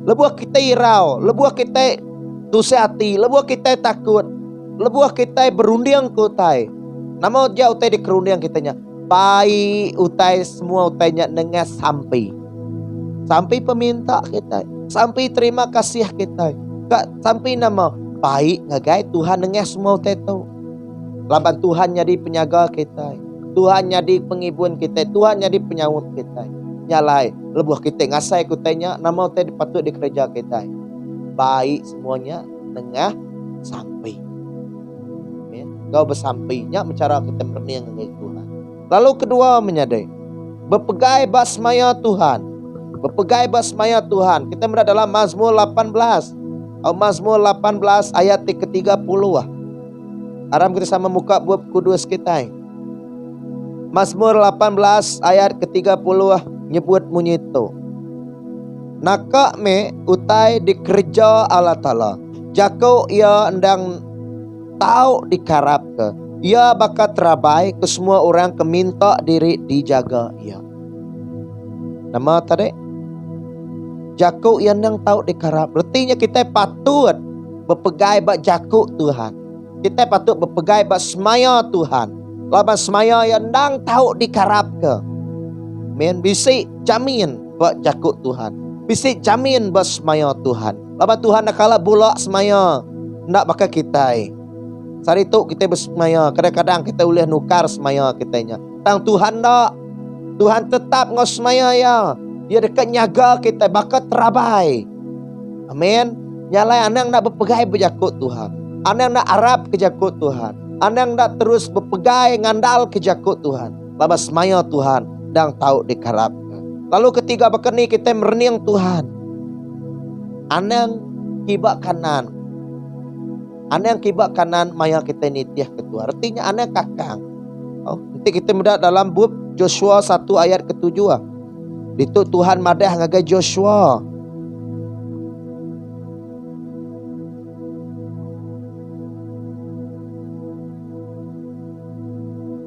A: lebuah kita irau, lebuah kita tusah hati, lebuah kita takut, lebuah kita berundiang ke utai. Nama dia utai di kerundiang kitanya. Pai utai semua utainya nengah sampai peminta kita, sampai terima kasih kita, sampai nama. Baik ngagai Tuhan nengah semua teto. Laban Tuhan jadi penyaga kita. Tuhan jadi pengibun kita. Tuhan jadi penyawut kita. Nyalai lebuh kita ngasai kutanya nama te patut di kerja kita. Baik semuanya nengah sampai. Kau bersampainya mencara kita berniang ngagai Tuhan. Lalu kedua menyadai berpegai basmaya Tuhan. Berpegai basmaya Tuhan. Kita berada dalam Mazmur 18. Mazmur 18 ayat ke-30 lah. Aram kita sama muka buat kudus kita. Mazmur 18 ayat ke-30 lah. Nyebut bunyi itu. Naka me utai dikerja Allah Ta'ala. Jako ia endang tahu dikarap ke. Ia bakat terabai ke semua orang keminta diri dijaga ia. Nama tadi? Jakuk yang nang tahu dikarap. Artinya kita patut berpegai bak jakuk Tuhan. Kita patut berpegai bak semaya Tuhan. Laban semaya yang nang tahu dikarap ke. Men bisik jamin bak jakuk Tuhan. Bisik jamin bak semaya Tuhan. Laban Tuhan nak kalah bulak semaya. Nak bakal kita. Sari tu kita bersemaya. Kadang-kadang kita boleh nukar semaya kitanya. Tang Tuhan tak. Tuhan tetap ngau semaya ya. Dia dekat nyaga kita bakat terabai. Amin. Nyalai anang nak berpegai berjakut Tuhan. Anang nak arab ke jakut Tuhan. Anang nak terus berpegai ngandal ke jakut Tuhan. Labas maya Tuhan dan tahu dikarap. Lalu ketiga bakal ni kita merniang Tuhan. Anang kibak kanan. Anang kibak kanan maya kita nitiah ketua. Artinya anang kakang. Oh, nanti kita mudah dalam bab Joshua 1 ayat ke-7. Itu Tuhan madah ngagai Joshua.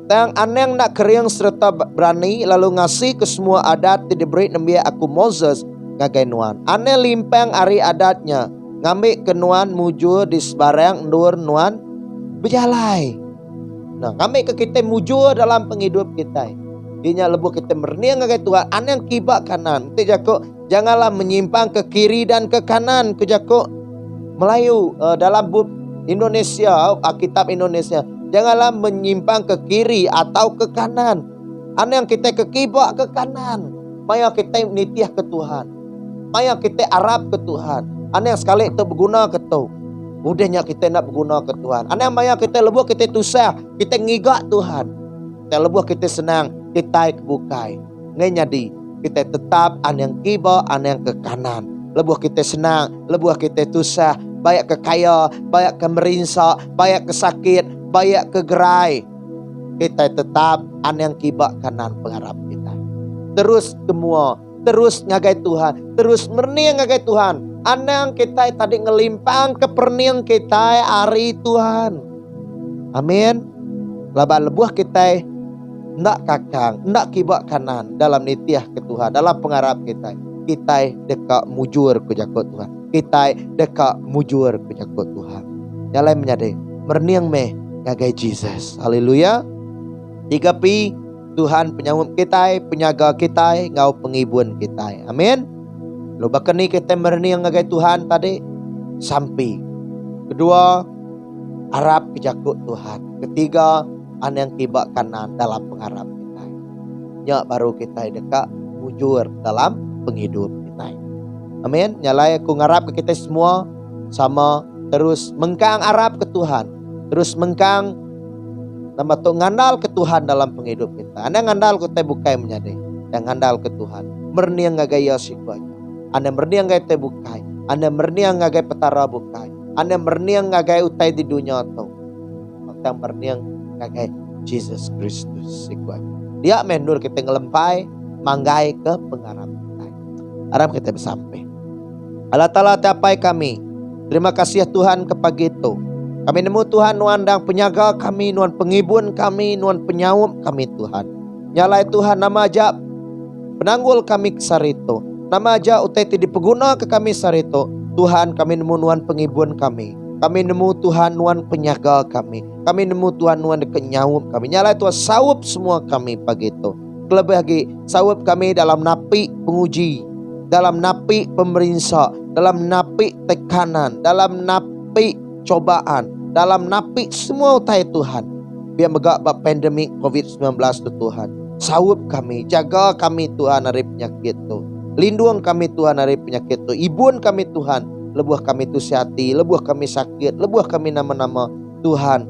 A: Tang aneng nak keriang serta berani lalu ngasih ke semua adat diberi nembia aku Moses ngagai nuan. Ane limpang ari adatnya ngambil ke nuan mujur di sebarang ndur nuan berjalai. Nah ngambil ke kita mujur dalam penghidup kita. Inya lebuh kita berniang ngagai Tuhan. Aneng kibak kanan. Nanti jako janganlah menyimpang ke kiri dan ke kanan. Ke jako Melayu dalam bab Indonesia, Alkitab Indonesia. Janganlah menyimpang ke kiri atau ke kanan. Aneh yang kita ke kibak ke kanan. Maya kita nitiah ke Tuhan. Maya kita Arab ke Tuhan. Aneh yang sekali itu berguna ke tu. Udahnya kita nak berguna ke Tuhan. Aneh yang maya kita lebuh kita tusah. Kita ngigak Tuhan. Kita lebuh kita senang. Kita kebukai. Ngai jadi kita tetap aneh yang kibak, aneh yang ke kanan. Lebuh kita senang. Lebuh kita tusah. Banyak ke kaya, banyak ke merinsak, banyak ke sakit, banyak ke gerai. Kita tetap aneh yang kibak kanan pengharap kita. Terus semua, terus ngagai Tuhan, terus merniang ngagai Tuhan. Aneh yang kita tadi ngelimpang ke perniang kita hari Tuhan. Amin. Laba lebuah kita ndak kakang, ndak kibak kanan dalam nitiah ke Tuhan, dalam pengharap kita. Kita dekat mujur ke jakut Tuhan. Kita dekat mujur ke jakut Tuhan. Nyalai menyadari merniang meh ngagai Jesus. Haleluya. Ikapi Tuhan penyambut kita, penyaga kita, ngau pengibun kita. Amin. Lo bahkan ni kita merniang ngagai Tuhan tadi sampai. Kedua, harap ke jakut Tuhan. Ketiga, aneh yang kibak kanan dalam pengharap kita. Nyak baru kita dekat mujur dalam penghidup kita. Amin. Nyalai aku ngarap ke kita semua sama terus mengkang Arab ke Tuhan. Terus mengkang nama tu ngandal ke Tuhan dalam penghidup kita. Anda ngandal kita bukai menyadari. Yang ngandal ke Tuhan. Merniang ngagai yasiku aja. Anda merniang ngagai te bukai. Anda merniang ngagai petara bukai. Anda merniang ngagai utai di dunia tu. Maka merniang ngagai Jesus Kristus siku aja. Dia mendur kita ngelempai manggai ke pengharap kita. Harap kita bersampai. Allah Ta'ala tapai kami. Terima kasih Tuhan ke pagi itu. Kami nemu Tuhan nuan dang penyaga kami, nuan pengibun kami, nuan penyawum kami Tuhan. Nyalai Tuhan nama aja penanggul kami ke sarito. Nama aja utai dipeguna ke kami sarito. Tuhan kami nemu nuan pengibun kami. Kami nemu Tuhan nuan penyaga kami. Kami nemu Tuhan nuan kenyawum kami. Nyalai Tuhan sawup semua kami pagi itu. Terlebih lagi sawup kami dalam napi penguji. Dalam napi pemerintah, dalam napi tekanan, dalam napi cobaan, dalam napi semua utai Tuhan. Biar megak bab pandemik COVID-19 tu Tuhan. Sawup kami, jaga kami Tuhan dari penyakit tu. Lindung kami Tuhan dari penyakit tu. Ibun kami Tuhan, lebuh kami tu sehati, lebuh kami sakit, lebuh kami nama-nama Tuhan.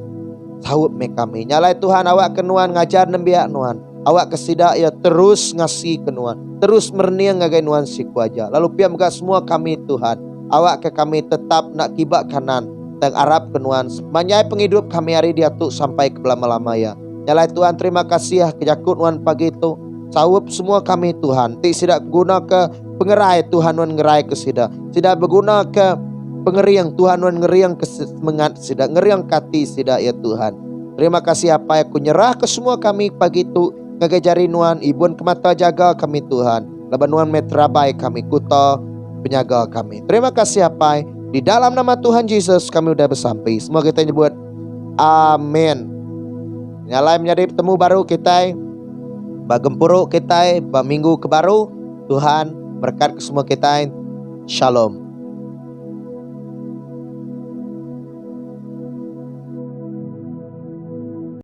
A: Sawup me kami. Nyalai Tuhan awak kenuan ngajar nembiak nuan. Awak kesidak ya terus ngasih kenuan. Terus merniang ngagai nuan siku aja. Lalu piam gak semua kami Tuhan. Awak ke kami tetap nak kibak kanan. Dan Arab kenuan. Sepanjang penghidup kami hari dia tu sampai ke lama-lama ya. Nyalai Tuhan terima kasih ya kejakut nuan pagi itu. Sawup semua kami Tuhan. Ti sidak guna ke pengerai Tuhan nuan ngerai ke sidak. Sidak berguna ke pengeriang Tuhan nuan ngeriang ke semangat sidak. Ngeriang kati sidak ya Tuhan. Terima kasih apa yang ku nyerah ke semua kami pagi itu. Ngagajari nuan ibun kemata jaga kami Tuhan. Laban nuan metrabai kami kuta penyaga kami. Terima kasih apa di dalam nama Tuhan Yesus kami udah bersampai. Semua kita nyebut amin. Nyalai menjadi bertemu baru kita. Bagempuruk kita. Minggu ke baru. Tuhan berkat ke semua kita. Shalom.